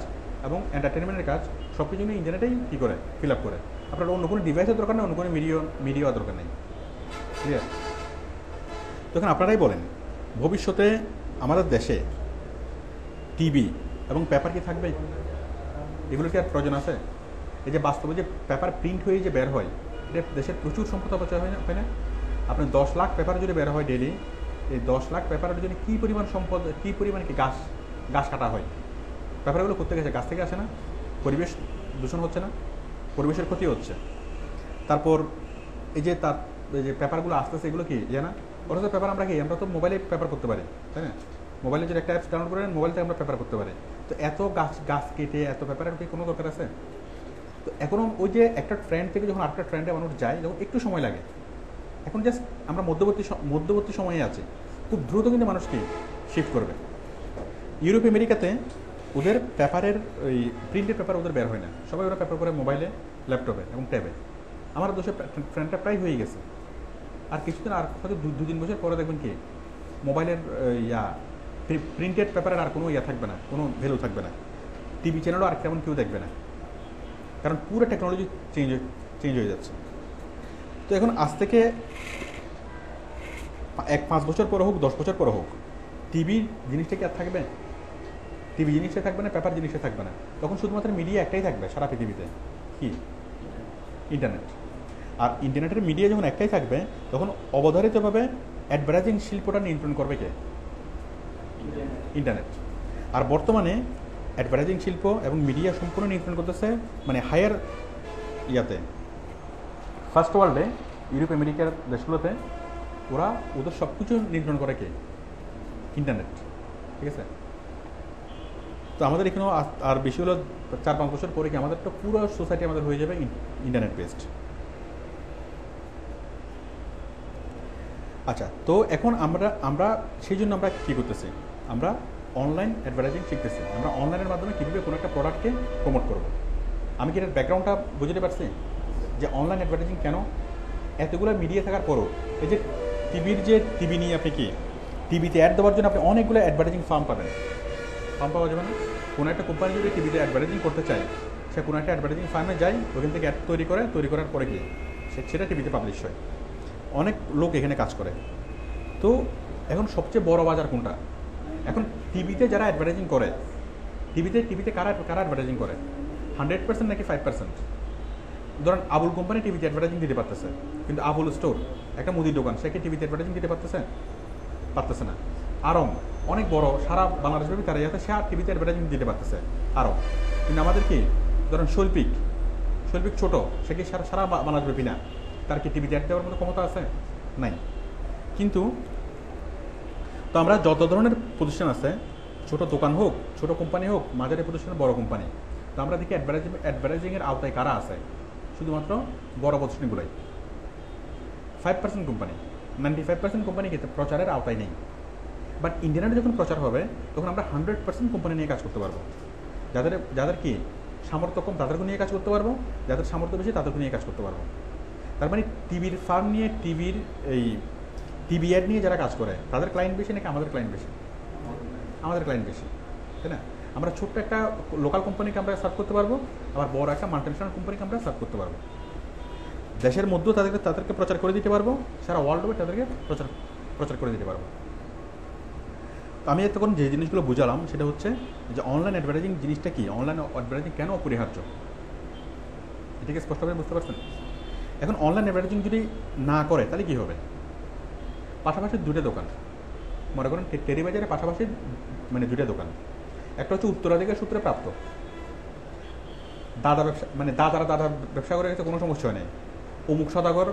এবং এন্টারটেনমেন্টের কাজ সব কিছু নিয়ে ইন্টারনেটেই কী করে ফিল আপ করে। আপনার অন্য কোনো ডিভাইসের দরকার নেই, অন্য কোনো মিডিয়া দরকার নেই। ক্লিয়ার? তখন আপনারাই বলেন ভবিষ্যতে আমাদের দেশে টিভি এবং পেপার কি থাকবে? এগুলোর কি আর প্রয়োজন আছে? এই যে বাস্তবে যে পেপার প্রিন্ট হয়ে যে বের হয়, এটা দেশের প্রচুর সম্পদ অপচয় হয় না? আপনি 10 লাখ পেপার যদি বের হয় ডেলি, এই 10 লাখ পেপারের জন্য কী পরিমাণ সম্পদ, কী পরিমাণ কি গাছ কাটা হয়। পেপারগুলো করতে গেছে গাছ থেকে আসে না? পরিবেশ দূষণ হচ্ছে না? পরিবেশের ক্ষতি হচ্ছে। তারপর এই যে পেপারগুলো আসতেছে এগুলো কি না? অথচ পেপার আমরা আমরা তো মোবাইলে পেপার করতে পারি, তাই না? মোবাইলে যে একটা অ্যাপস ডাউনলোড করে মোবাইল থেকে আমরা পেপার করতে পারি। তো এত গাছ কেটে এত পেপারের কি কোনো দরকার আছে? তো এখনও ওই যে একটা ট্রেন্ড থেকে যখন আরেকটা ট্রেন্ডে মানুষ যায়, যখন একটু সময় লাগে, এখন জাস্ট আমরা মধ্যবর্তী সময়ে আছি, খুব দ্রুত কিন্তু মানুষকে শিফট করবে। ইউরোপ আমেরিকাতে ওদের পেপারের ওই প্রিন্টেড পেপার ওদের বের হয় না, সবাই ওরা পেপার করে মোবাইলে, ল্যাপটপে এবং ট্যাবে। আমার দেশে ট্রেন্ডটা প্রায় হয়ে গেছে। আর কিছুদিন আর হয়তো 2-3 বছর পরে দেখবেন কি মোবাইলের প্রিন্টেড পেপারের আর কোনো থাকবে না, কোনো ভ্যালু থাকবে না। টিভি চ্যানেলও আর কেমন কেউ দেখবে না, কারণ পুরো টেকনোলজি চেঞ্জ হয়ে যাচ্ছে। তো এখন আজ থেকে 5 বছর পরে হোক, 10 বছর পরে হোক, টিভি জিনিসটা কি আর থাকবে? টিভি জিনিসটা থাকবে না, পেপার জিনিসটা থাকবে না। তখন শুধুমাত্র মিডিয়া একটাই থাকবে সারা পৃথিবীতে, কি? ইন্টারনেট। আর ইন্টারনেটের মিডিয়া যখন একটাই থাকবে, তখন অবধারিতভাবে অ্যাডভার্টাইজিং শিল্পটা নিয়ন্ত্রণ করবে কে? ইন্টারনেট। আর বর্তমানে অ্যাডভার্টাইজিং শিল্প এবং মিডিয়া সম্পূর্ণ নিয়ন্ত্রণ করতেছে মানে হায়ার ফার্স্ট ওয়ার্ল্ডে, ইউরোপ আমেরিকার দেশগুলোতে ওরা ওদের সব কিছু নিয়ন্ত্রণ করে কে? ইন্টারনেট। ঠিক আছে? তো আমাদের এখানেও আর বেশি হলো 4-5 বছর পরে কি আমাদের তো পুরো সোসাইটি আমাদের হয়ে যাবে ইন্টারনেট বেসড। আচ্ছা, তো এখন আমরা সেই জন্য আমরা কী করতেছি? আমরা অনলাইন অ্যাডভার্টাইজিং শিখতেছি। আমরা অনলাইনের মাধ্যমে কীভাবে কোনো একটা প্রোডাক্টকে প্রমোট করব। আমি কি এটার ব্যাকগ্রাউন্ডটা বুঝতে পারছি যে অনলাইন অ্যাডভার্টাইজিং কেন? এতগুলো মিডিয়া থাকার পরও এই যে টিভি নিয়ে আপনি কি টিভিতে অ্যাড দেওয়ার জন্য আপনি অনেকগুলো অ্যাডভার্টাইজিং ফার্ম পাওয়া যাবে না? কোনো একটা কোম্পানি যদি টিভিতে অ্যাডভার্টাইজিং করতে চায়, সে কোনো একটা অ্যাডভার্টাইজিং ফার্মে যায়, ওখান থেকে অ্যাড তৈরি করার পরে গিয়ে সেটা টিভিতে পাবলিশ হয়। অনেক লোক এখানে কাজ করে। তো এখন সবচেয়ে বড় বাজার কোনটা? এখন টিভিতে যারা অ্যাডভার্টাইজিং করে, টিভিতে কারা অ্যাডভার্টাইজিং করে? 100% নাকি 5%? ধরেন আবুল কোম্পানি টিভিতে অ্যাডভার্টাইজিং দিতে পারতেছে, কিন্তু আবুল স্টোর একটা মুদির দোকান, সে কি টিভিতে অ্যাডভার্টাইজিং দিতে পারতেছে না। আরং অনেক বড়, সারা বাংলাদেশব্যাপী তারা সে আর টিভিতে অ্যাডভার্টাইজিং দিতে পারতেছে আরও। কিন্তু আমাদের কি ধরেন শৈল্পিক ছোট, সে কি সারা বাংলাদেশব্যাপী না, তার কি টিভিতে অ্যাড দেওয়ার মতো ক্ষমতা আছে? নাই। কিন্তু তো আমরা যত ধরনের প্রতিষ্ঠান আছে, ছোট দোকান হোক, ছোট কোম্পানি হোক, মাঝারি প্রতিষ্ঠান, বড় কোম্পানি, তো আমরা দেখি অ্যাডভার্টাইজিংয়ের আওতায় কারা আছে? শুধুমাত্র বড় প্রতিষ্ঠানগুলোই। 5% কোম্পানি, 95% কোম্পানি কিন্তু প্রচারের আওতায় নেই। বাট ইন্টারনেটে যখন প্রচার হবে, তখন আমরা 100% কোম্পানি নিয়ে কাজ করতে পারবো। যাদের কি সামর্থ্য কম তাদেরকে নিয়ে কাজ করতে পারবো, যাদের সামর্থ্য বেশি তাদেরকে নিয়ে কাজ করতে পারবো। তার মানে টিভির ফার্ম নিয়ে, টিভি অ্যাড নিয়ে যারা কাজ করে, তাদের ক্লায়েন্ট বেশি নাকি আমাদের ক্লায়েন্ট বেশি? আমাদের ক্লায়েন্ট বেশি, তাই না? আমরা ছোট্ট একটা লোকাল কোম্পানিকে আমরা সার্ভ করতে পারবো, আবার বড় একটা মাল্টিনেশনাল কোম্পানিকে আমরা সার্ভ করতে পারবো। দেশের মধ্যেও তাদেরকে প্রচার করে দিতে পারবো, সারা ওয়ার্ল্ড ওয়াইড তাদেরকে প্রচার করে দিতে পারবো। আমি তখন যে জিনিসগুলো বুঝালাম সেটা হচ্ছে যে অনলাইন অ্যাডভার্টাইজিং জিনিসটা কি, অনলাইন অ্যাডভার্টাইজিং কেন অপরিহার্য, এটাকে স্পষ্টভাবে বুঝতে পারছেন? এখন অনলাইন অ্যাডভার্টাইজিং যদি না করে তাহলে কী হবে? পাশাপাশি 2টা দোকান, মনে করেন টেরিবাজারের পাশাপাশি মানে 2টা দোকান। একটা হচ্ছে উত্তরাধিকার সূত্রে প্রাপ্ত দাদা ব্যবসা, মানে দাদারা ব্যবসা করে গেছে, কোনো সমস্যা হয় নাই। অমুক সদাগর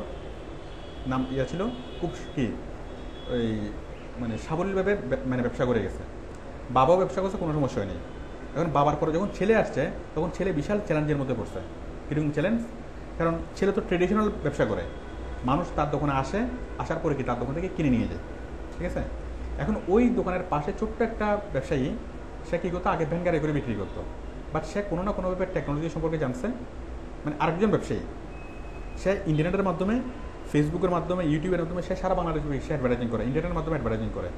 নাম ছিল, খুব কি ওই মানে সাবলীলভাবে মানে ব্যবসা করে গেছে, বাবাও ব্যবসা করছে, কোনো সমস্যা হয়নি। এখন বাবার পরে যখন ছেলে আসছে, তখন ছেলে বিশাল চ্যালেঞ্জের মধ্যে পড়ছে। কীরকম চ্যালেঞ্জ? কারণ ছেলে তো ট্রেডিশনাল ব্যবসা করে, মানুষ তার দোকানে আসার পরে কি তার দোকান থেকে কিনে নিয়ে যায়, ঠিক আছে? এখন ওই দোকানের পাশে ছোট্ট একটা ব্যবসায়ী, সে কী করতো? আগে ভ্যান গাড়ি করে বিক্রি করতো, বাট সে কোনো না কোনোভাবে টেকনোলজি সম্পর্কে জানছে। মানে আরেকজন ব্যবসায়ী, সে ইন্টারনেটের মাধ্যমে ফেসবুকের মাধ্যমে, ইউটিউবের মাধ্যমে সে সারা বাংলাদেশ সে অ্যাডভার্টাইজিং করে, ইন্টারনেটের মাধ্যমে অ্যাডভার্টাইজিং করে।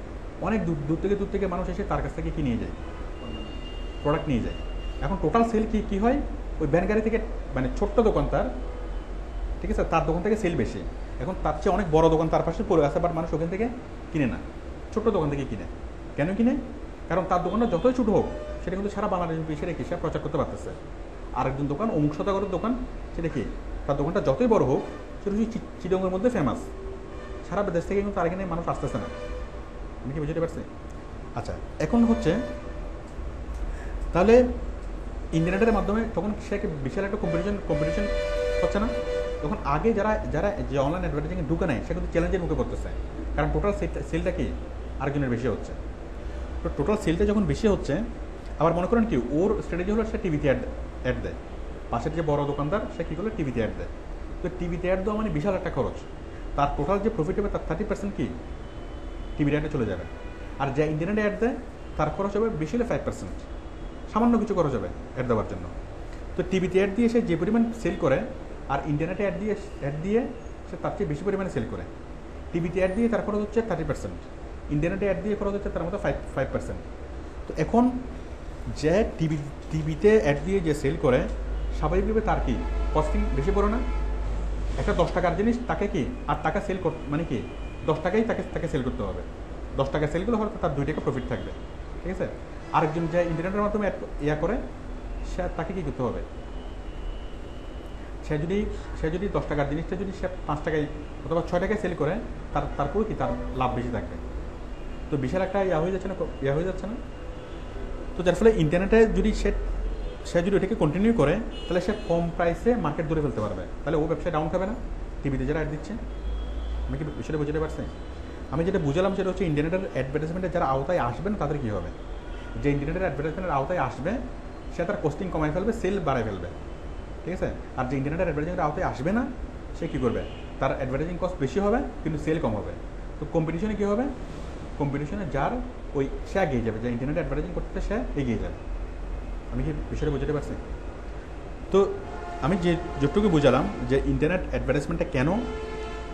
অনেক দূর থেকে মানুষ এসে তার কাছ থেকে কি নিয়ে যায়, প্রোডাক্ট নিয়ে যায়। এখন টোটাল সেল কি হয়, ওই ভ্যান গাড়ি থেকে মানে ছোট্ট দোকানদার, ঠিক আছে, তার দোকান থেকে সেল বেশি। এখন তার চেয়ে অনেক বড় দোকান তার পাশে পড়ে আছে, বাট মানুষ ওখান থেকে কিনে না, ছোট্ট দোকান থেকে কিনে। কেন কিনে? কারণ তার দোকানটা যতই ছোটো হোক সেটা কিন্তু সারা বাংলাদেশ এসে রেখে সে প্রচার করতে পারতেছে। আরেকজন দোকান অমুক শতাগরের দোকান, সেটা কি তার দোকানটা যতই বড় হোক সেটা হচ্ছে চিটংয়ের মধ্যে ফেমাস, সারা দেশ থেকে কিন্তু তার এখানে মানুষ আসতেছে না। আমি কি বুঝতে পারছি? আচ্ছা, এখন হচ্ছে তাহলে ইন্টারনেটের মাধ্যমে তখন সে বিশাল একটা কম্পিটিশন হচ্ছে না? তখন আগে যারা যে অনলাইন অ্যাডভার্টাইজিংয়ে ঢুকে নেয় সে কিন্তু চ্যালেঞ্জের মুখে করতেছে, কারণ টোটাল সেলটা কি আরেকজনের বেশি হচ্ছে। তো টোটাল সেলটা যখন বেশি হচ্ছে, আবার মনে করেন কি ওর স্ট্র্যাটেজি হলো সে টিভিতে অ্যাড দেয়, পাশের যে বড় দোকানদার সে কী করলো টিভিতে অ্যাড দেয়। তো টিভিতে অ্যাড দেওয়া মানে বিশাল একটা খরচ, তার টোটাল যে প্রফিট হবে তার 30% কি টিভির অ্যাডে চলে যাবে। আর যে ইন্টারনেটে অ্যাড দেয় তার খরচ হবে বেশি হলে 5%, সামান্য কিছু খরচ হবে অ্যাড দেওয়ার জন্য। তো টিভিতে অ্যাড দিয়ে সে যে পরিমাণ সেল করে, আর ইন্টারনেটে অ্যাড দিয়ে সে তার চেয়ে বেশি পরিমাণে সেল করে। টিভিতে অ্যাড দিয়ে তার খরচ হচ্ছে 30%, ইন্টারনেটে অ্যাড দিয়ে খরচ হচ্ছে তার মতো 5%। তো এখন যে টিভিতে অ্যাড দিয়ে যে সেল করে, স্বাভাবিকভাবে তার কি কস্টিং বেশি পড়ে না? একটা 10 টাকার জিনিস তাকে কি 8 টাকা সেল মানে কি 10 টাকাই তাকে সেল করতে হবে। 10 টাকা সেল করলে হয়তো তার 2 টাকা প্রফিট থাকবে, ঠিক আছে। আরেকজন যে ইন্টারনেটের মাধ্যমে করে সে তাকে কী করতে হবে, সে যদি 10 টাকার জিনিসটা যদি সে 5 টাকায় অথবা 6 টাকায় সেল করে, তারপরে কি তার লাভ বেশি থাকবে। তো বিশাল একটা হয়ে যাচ্ছে না? তো যার ফলে ইন্টারনেটে যদি সে যদি ওটাকে কন্টিনিউ করে, তাহলে সে কম প্রাইসে মার্কেট ধরে ফেলতে পারবে, তাহলে ও ব্যবসায় ডাউন খাবে না। টিভিতে যারা অ্যাড দিচ্ছে, আমি কি বিষয়টা বুঝতে পারছি? আমি যেটা বুঝলাম সেটা হচ্ছে ইন্টারনেটের অ্যাডভার্টাইজমেন্টের যারা আওতায় আসবেন তাদের কী হবে, যে ইন্টারনেটের অ্যাডভার্টাইজমেন্টের আওতায় আসবে সে তার কস্টিং কমাই ফেলবে, সেল বাড়ায় ফেলবে, ঠিক আছে। আর যে ইন্টারনেটের অ্যাডভার্টাইজমেন্টের আওতায় আসবে না সে কী করবে, তার অ্যাডভার্টাইজিং কস্ট বেশি হবে কিন্তু সেল কম হবে। তো কম্পিটিশনে কী হবে, কম্পিটিশনে যার ওই সে এগিয়ে যাবে, যে ইন্টারনেট অ্যাডভার্টাইজিং করতে সে এগিয়ে যাবে। আমি কি বিষয়টা বুঝতে পারছি? তো আমি যেটুকু বুঝালাম যে ইন্টারনেট অ্যাডভার্টাইজমেন্টটা কেন,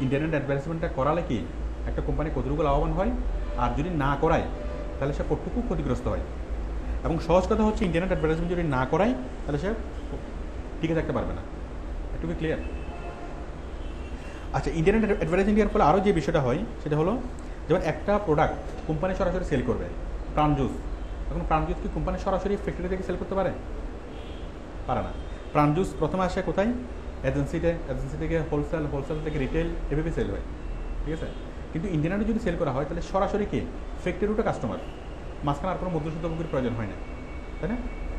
ইন্টারনেট অ্যাডভার্টাইজমেন্টটা করালে কি একটা কোম্পানি কতটুকু লাভবান হয়, আর যদি না করায় তাহলে সে কতটুকু ক্ষতিগ্রস্ত হয়। এবং সহজ কথা হচ্ছে ইন্টারনেট অ্যাডভার্টাইজমেন্ট যদি না করায় তাহলে সে টিকে থাকতে পারবে না। একটু কি ক্লিয়ার? আচ্ছা, ইন্টারনেট অ্যাডভার্টাইজিং দেওয়ার ফলে আরও যে বিষয়টা হয় সেটা হলো, যেমন একটা প্রোডাক্ট কোম্পানি সরাসরি সেল করবে, প্রাণ জুস। এখন প্রাণ জুস কি কোম্পানি সরাসরি ফ্যাক্টরি থেকে সেল করতে পারে? পারে না। প্রাণ জুস প্রথমে আসে কোথায়, এজেন্সি থেকে হোলসেল থেকে রিটেল, এভাবে সেল হয়, ঠিক আছে। কিন্তু ইন্টারনেটে যদি সেল করা হয় তাহলে সরাসরি কি ফ্যাক্টরি টু কাস্টমার, মাঝখানে আর কোনো মধ্যস্থতাভোগীর প্রয়োজন হয় না, তাই না?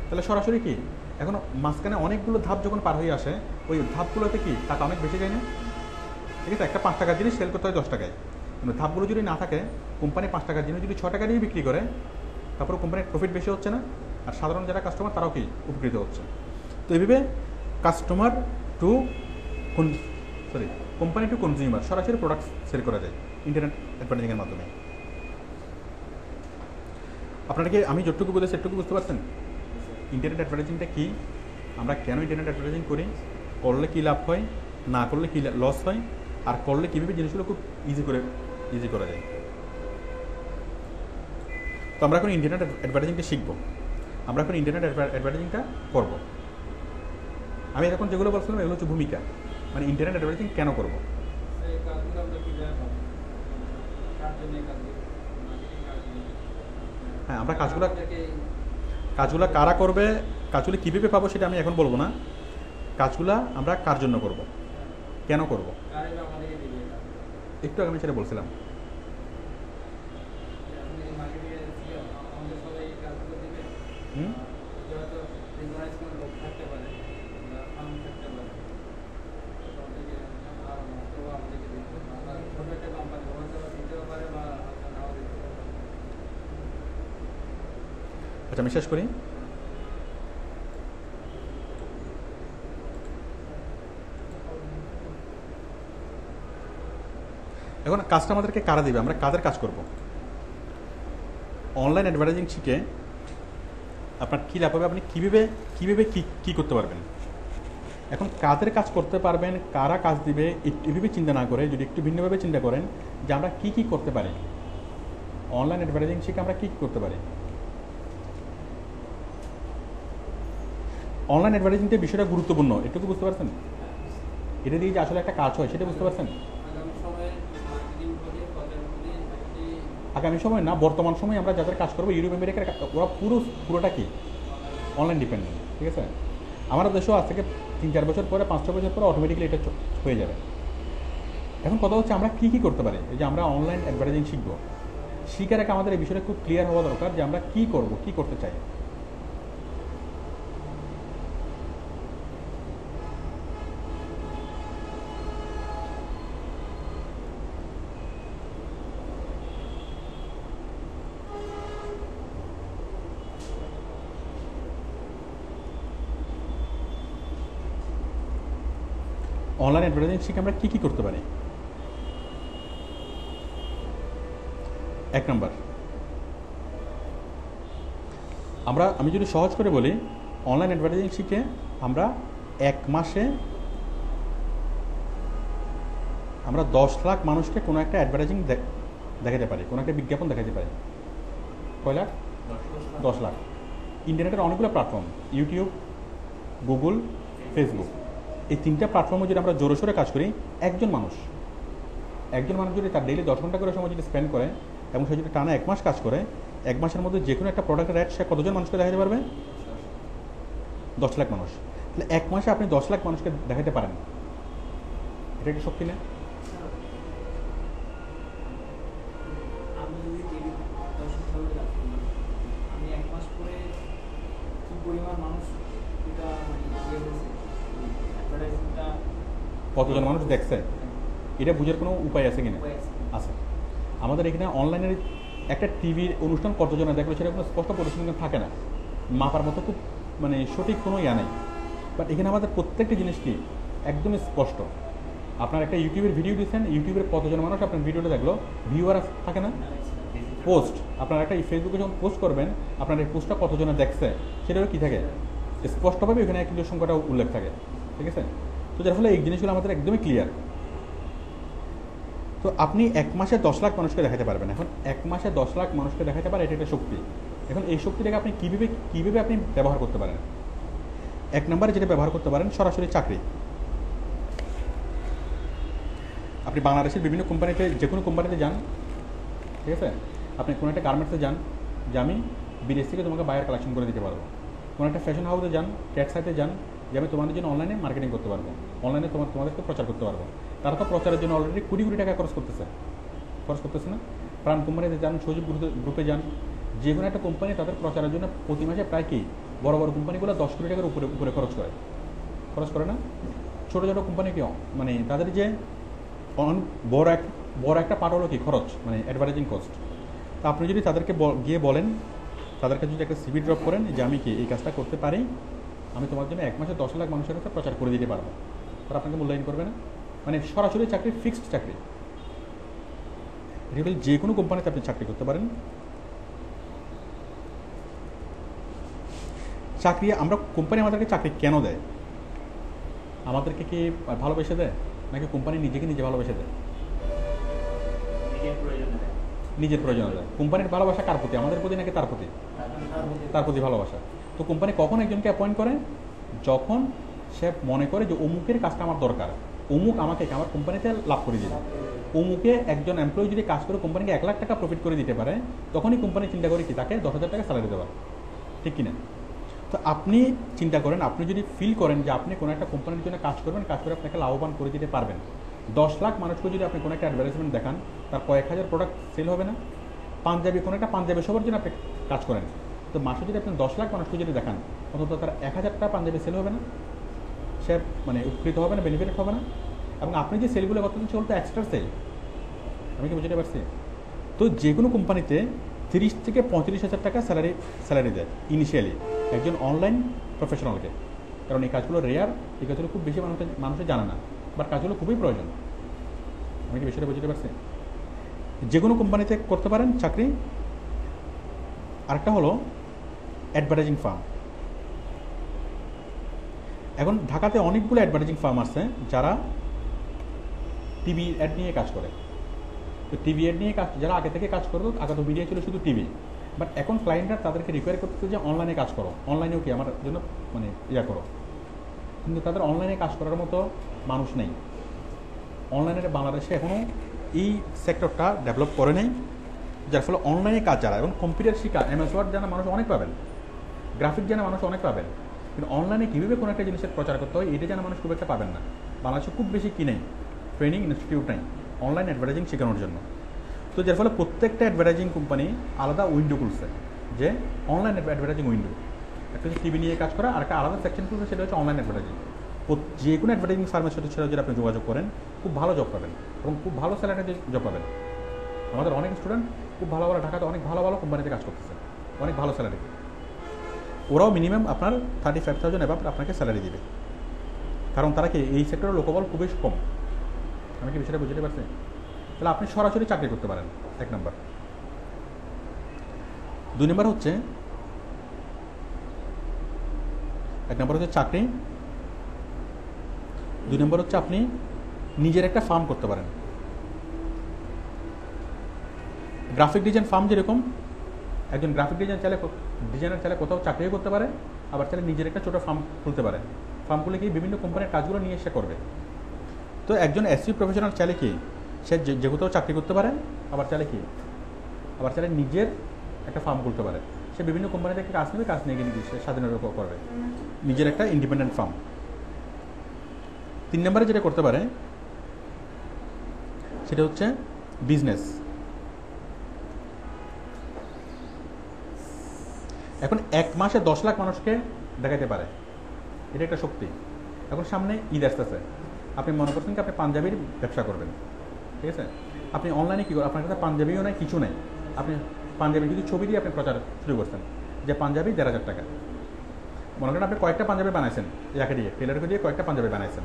তাহলে সরাসরি কি এখন মাঝখানে অনেকগুলো ধাপ যখন পার হয়ে আসে, ওই ধাপগুলোতে কি টাকা অনেক বেশি যায় না? ঠিক আছে, একটা 5 টাকার জিনিস সেল করতে হয় 10 টাকায়, কিন্তু ধাপগুলো যদি না থাকে, কোম্পানি 5 টাকার জিনিস যদি 6 টাকা দিয়ে বিক্রি করে, তারপরে কোম্পানির প্রফিট বেশি হচ্ছে না, আর সাধারণ যারা কাস্টমার তারাও কি উপকৃত হচ্ছে। তো এইভাবে customer to company to consumer সরাসরি প্রোডাক্ট সেল করা যায় ইন্টারনেট অ্যাডভার্টাইজিংয়ের মাধ্যমে। আপনারা কি আমি যতটুকু বলেছি সেটুকু বুঝতে পারছেন ইন্টারনেট অ্যাডভার্টাইজিংটা কী, আমরা কেন ইন্টারনেট অ্যাডভার্টাইজিং করি, করলে কী লাভ হয়, না করলে কী লস হয়, আর করলে কীভাবে জিনিসগুলো খুব ইজি করা যায়। তো আমরা এখন ইন্টারনেট অ্যাডভার্টাইজিংটা শিখবো, আমরা এখন ইন্টারনেট অ্যাডভার্টাইজিংটা করবো। আমি এখন যেগুলো বলছিলাম এগুলো হচ্ছে ভূমিকা, মানে ইন্টারনেট অ্যাডভার্টাইজিং কেন করবো। হ্যাঁ, আমরা কাজগুলো কারা করবে, কাজগুলো কীভাবে পাবো সেটা আমি এখন বলবো না। কাজগুলো আমরা কার জন্য করব, কেন করব, একটু আগে আমি সেটা বলছিলাম। আচ্ছা, আমি শেষ করি। এখন কাজটা আমাদেরকে কারা দিবে, আমরা কাদের কাজ করব। অনলাইন অ্যাডভার্টাইজিং শিখে আপনার কী লাভ হবে, আপনি কীভাবে কী করতে পারবেন। এখন কাদের কাজ করতে পারবেন, কারা কাজ দিবে, এভাবে চিন্তা না করে যদি একটু ভিন্নভাবে চিন্তা করেন যে আমরা কী কী করতে পারি, অনলাইন অ্যাডভার্টাইজিং শিখে আমরা কী কী করতে পারি। অনলাইন অ্যাডভার্টাইজিংটা বিষয়টা গুরুত্বপূর্ণ, এটুকু বুঝতে পারছেন? এটা দিয়ে যে আসলে একটা কাজ হয় সেটা বুঝতে পারছেন? আগামী সময় না, বর্তমান সময়ে আমরা যাদের কাজ করবো ইউরোপ আমেরিকার ওরা পুরোটা কি অনলাইন ডিপেন্ডেন্ট, ঠিক আছে? আমাদের দেশেও আজ থেকে 3-4 বছর পরে 5-6 বছর পরে অটোমেটিক্যালি এটা হয়ে যাবে। এখন কথা হচ্ছে আমরা কী কী করতে পারি, এই যে আমরা অনলাইন অ্যাডভার্টাইজিং শিখবো, শিখার আগে আমাদের এই বিষয়টা খুব ক্লিয়ার হওয়া দরকার যে আমরা কী করবো, কী করতে চাই। অনলাইন অ্যাডভার্টাইজিং শিখে আমরা কী কী করতে পারি। 1 নম্বর, আমি যদি সহজ করে বলি, অনলাইন অ্যাডভার্টাইজিং শিখে আমরা 1 মাসে আমরা 10 লাখ মানুষকে কোনো একটা অ্যাডভার্টাইজিং দেখাতে পারি, কোনো একটা বিজ্ঞাপন দেখাতে পারি। কয় লাখ? 10 লাখ। ইন্টারনেটের অনেকগুলো প্ল্যাটফর্ম, ইউটিউব, গুগল, ফেসবুক, এই 3টা প্ল্যাটফর্মে যদি আমরা জোরে সোরে কাজ করি, একজন মানুষ যদি তার ডেইলি 10 ঘন্টা করে সময় যদি স্পেন্ড করে এবং সে যদি টানা 1 মাস কাজ করে, 1 মাসের মধ্যে যে কোনো একটা প্রোডাক্টের অ্যাড সে কতজন মানুষকে দেখাতে পারবে? 10 লাখ মানুষ। তাহলে 1 মাসে আপনি 10 লাখ মানুষকে দেখাতে পারেন, এটা একটা শক্তি না? আমি যদি টিভি দর্শক হিসাবে রাখি, আমি 1 মাস পরে কি পরিমাণ মানুষ এটা মানে ইয়ে হয়েছে, অ্যাডভার্টাইজিংটা কতজন মানুষ দেখছে এটা বোঝার কোনো উপায় আছে কিনা? আছে। আমাদের এখানে অনলাইনের একটা টিভির অনুষ্ঠান কতজনে দেখলো সেটা কোনো স্পষ্ট পরিসংখ্যান থাকে না, মাপার মতো খুব মানে সঠিক কোনো ইয়া নেই। বাট এখানে আমাদের প্রত্যেকটা জিনিস কি একদমই স্পষ্ট। আপনার একটা ইউটিউবের ভিডিও দিচ্ছেন, ইউটিউবের কতজন মানুষ আপনার ভিডিওটা দেখলো, ভিউয়ার থাকে না? পোস্ট, আপনার একটা ফেসবুকে যখন পোস্ট করবেন, আপনার এই পোস্টটা কতজনে দেখছে সেটাও কি থাকে স্পষ্টভাবে, এখানে কিন্তু সংখ্যাটা উল্লেখ থাকে, ঠিক আছে? তো যার ফলে এই জিনিসগুলো আমাদের একদমই ক্লিয়ার। তো আপনি 1 মাসে 10 লাখ মানুষকে দেখাতে পারবেন। এখন 1 মাসে 10 লাখ মানুষকে দেখাতে পারে, এটা একটা শক্তি। এখন এই শক্তিটাকে আপনি কীভাবে আপনি ব্যবহার করতে পারেন? 1 নম্বরে যেটা ব্যবহার করতে পারেন, সরাসরি চাকরি। আপনি বাংলাদেশের বিভিন্ন কোম্পানিতে, যে কোনো কোম্পানিতে যান, ঠিক আছে? আপনি কোনো একটা গার্মেন্টসে যান যে আমি বিদেশ থেকে তোমাকে বায়ার কালেকশন করে দিতে পারবো। কোনো একটা ফ্যাশন হাউসে যান, ক্যাট সাইটে যান যে আমি তোমাদের জন্য অনলাইনে মার্কেটিং করতে পারবো, অনলাইনে তোমাদেরকে প্রচার করতে পারবো। তারা তো প্রচারের জন্য অলরেডি কোটি কোটি টাকা খরচ করতেছে না? প্রাণ কোম্পানিতে যান, সজীব গ্রুপে যান, যে কোনো একটা কোম্পানি তাদের প্রচারের জন্য প্রতি মাসে প্রায় কি বড় বড় কোম্পানিগুলো 10 কোটি টাকার উপরে খরচ করে না? ছোটো ছোটো কোম্পানি কি মানে তাদের যে বড় একটা পার্ট হলো কি খরচ, মানে অ্যাডভার্টাইজিং কস্ট। তো আপনি যদি তাদেরকে গিয়ে বলেন, তাদেরকে যদি একটা সিভি ড্রপ করেন যে আমি কি এই কাজটা করতে পারি, আমি তোমার জন্য 1 মাসে 10 লাখ মানুষের কাছে প্রচার করে দিতে পারবো, তারা আপনাকে মূল্যায়ন করবে না? মানে সরাসরি চাকরি, ফিক্সড চাকরি। এটা যে কোনো কোম্পানিতে আপনি চাকরি করতে পারেন। চাকরি আমরা কোম্পানি আমাদেরকে চাকরি কেন দেয়? আমাদেরকে কি ভালোবেসে দেয়, নাকি কোম্পানি নিজেকে নিজে ভালোবেসে দেয়? নিজের প্রয়োজনে দেয়। কোম্পানির ভালোবাসা কার প্রতি, আমাদের প্রতি নাকি তার প্রতি? তার প্রতি ভালোবাসা। তো কোম্পানি কখন একজনকে অ্যাপয়েন্ট করে? যখন সে মনে করে যে অমুকের কাজটা আমার দরকার, অমুক আমাকে আমার কোম্পানিতে লাভ করে দিবে, অমুকে একজন এমপ্লয়ি যদি কাজ করে কোম্পানিকে 1 লাখ টাকা প্রফিট করে দিতে পারে, তখনই কোম্পানি চিন্তা করে কি তাকে 10,000 টাকা স্যালারি দেওয়া, ঠিক কিনা? তো আপনি চিন্তা করেন, আপনি যদি ফিল করেন যে আপনি কোনো একটা কোম্পানির জন্য কাজ করবেন, কাজ করে আপনাকে লাভবান করে দিতে পারবেন, 10 লাখ মানুষকে যদি আপনি কোনো একটা অ্যাডভার্টাইজমেন্ট দেখান, তার কয়েক হাজার প্রোডাক্ট সেল হবে না? কোনো একটা পাঞ্জাবি সবার জন্য আপনি কাজ করেন, তো মাসে যদি আপনি 10 লাখ মানুষকে যদি দেখান, অন্তত তার 1000টা পাঞ্জাবি সেল হবে না? সে মানে উপকৃত হবে না, বেনিফিটেড হবে না? এবং আপনি যে সেলগুলো করতেছেন সেগুলো তো এক্সট্রা সেল। আমি কি বুঝতে পারছি? তো যে কোনো কোম্পানিতে 30 থেকে 35,000 টাকা স্যালারি দেয় ইনিশিয়ালি একজন অনলাইন প্রফেশনালকে, কারণ এই কাজগুলো রেয়ার, এই কাজগুলো খুব বেশি মানুষের জানে না, বাট কাজগুলো খুবই প্রয়োজন। আমি কি বিষয়টা বুঝতে পারছি? যে কোনো কোম্পানিতে করতে পারেন চাকরি। আরেকটা হলো অ্যাডভার্টাইজিং ফার্ম। এখন ঢাকাতে অনেকগুলো অ্যাডভার্টাইজিং ফার্ম আছে যারা টিভি অ্যাড নিয়ে কাজ করে। তো টিভি অ্যাড নিয়ে কাজ যারা আগে থেকে কাজ করতো, আগে তো মিডিয়া ছিল শুধু টিভি, বাট এখন ক্লায়েন্টরা তাদেরকে রিকোয়ার করতেছে যে অনলাইনে কাজ করো, অনলাইনেও কি আমার জন্য মানে ইয়া করো, কিন্তু তাদের অনলাইনে কাজ করার মতো মানুষ নেই। অনলাইনে বাংলাদেশে এখনও এই সেক্টরটা ডেভেলপ করে নেই, যার ফলে অনলাইনে কাজ যারা এবং কম্পিউটার শিক্ষা এমএস ওয়ার্ড জানা মানুষ অনেক পাবেন, গ্রাফিক জানা মানুষ অনেক পাবেন, কিন্তু অনলাইনে কীভাবে কোনো একটা জিনিসের প্রচার করতে হয় এটা জানা মানুষ খুব একটা পাবেন না। বাংলাদেশে খুব বেশি কি নেই, ট্রেনিং ইনস্টিটিউট নেই অনলাইন অ্যাডভার্টাইজিং শেখানোর জন্য। তো যার ফলে প্রত্যেকটা অ্যাডভার্টাইজিং কোম্পানি আলাদা উইন্ডো খুলছে, যে অনলাইন অ্যাডভার্টাইজিং উইন্ডো, একটা হচ্ছে টিভি নিয়ে কাজ করা, আর একটা আলাদা সেকশন খুলছে, সেটা হচ্ছে অনলাইন অ্যাডভার্টাইজিং। যে কোনো অ্যাডভার্টাইজিং ফার্মের সাথে যদি আপনি যোগাযোগ করেন খুব ভালো জব পাবেন এবং খুব ভালো স্যালারিতে জব পাবেন। আমাদের অনেক স্টুডেন্ট খুব ভালো ভালো ঢাকাতে অনেক ভালো ভালো কোম্পানিতে কাজ করতেছে, অনেক ভালো স্যালারি। ওরাও মিনিমাম আপনার 35,000 এবার আপনাকে স্যালারি দিবে, কারণ তারা কি এই সেক্টরের লোকবল খুবই কম। আমি কি বিষয়টা বুঝতে পারছি? তাহলে আপনি সরাসরি চাকরি করতে পারেন, 1 নম্বর। 2 নম্বর হচ্ছে চাকরি। 2 নম্বর হচ্ছে আপনি নিজের একটা ফার্ম করতে পারেন। গ্রাফিক ডিজাইন ফার্ম যেরকম, একজন গ্রাফিক ডিজাইনার চাইলে কোথাও চাকরিও করতে পারে, আবার চাইলে নিজের একটা ছোটো ফার্ম খুলতে পারে। ফার্ম খুলে গিয়ে বিভিন্ন কোম্পানির কাজগুলো নিয়ে এসে করবে। তো একজন এসইও প্রফেশনাল চাইলে কি সে যে কোথাও চাকরি করতে পারে, আবার চাইলে নিজের একটা ফার্ম খুলতে পারে। সে বিভিন্ন কোম্পানি থেকে কাজ নেবে, কাজ নিয়ে গিয়ে সে স্বাধীনভাবে করবে, নিজের একটা ইন্ডিপেন্ডেন্ট ফার্ম। 3 নম্বরে যেটা করতে পারে সেটা হচ্ছে বিজনেস। এখন 1 মাসে 10 লাখ মানুষকে দেখাতে পারে, এটা একটা শক্তি। এখন সামনে ঈদ আসতেছে, আপনি মনে করছেন কি আপনি পাঞ্জাবির ব্যবসা করবেন, ঠিক আছে? আপনি অনলাইনে কী করবেন? আপনার কাছে পাঞ্জাবিও নাই, কিছু নেই, আপনি পাঞ্জাবি যদি ছবি দিয়ে আপনি প্রচার শুরু করছেন যে পাঞ্জাবি 1,500 টাকা। মনে করেন আপনি কয়েকটা পাঞ্জাবি বানাইছেন, ইয়াকে দিয়ে টেলারকে দিয়ে কয়েকটা পাঞ্জাবি বানাইছেন,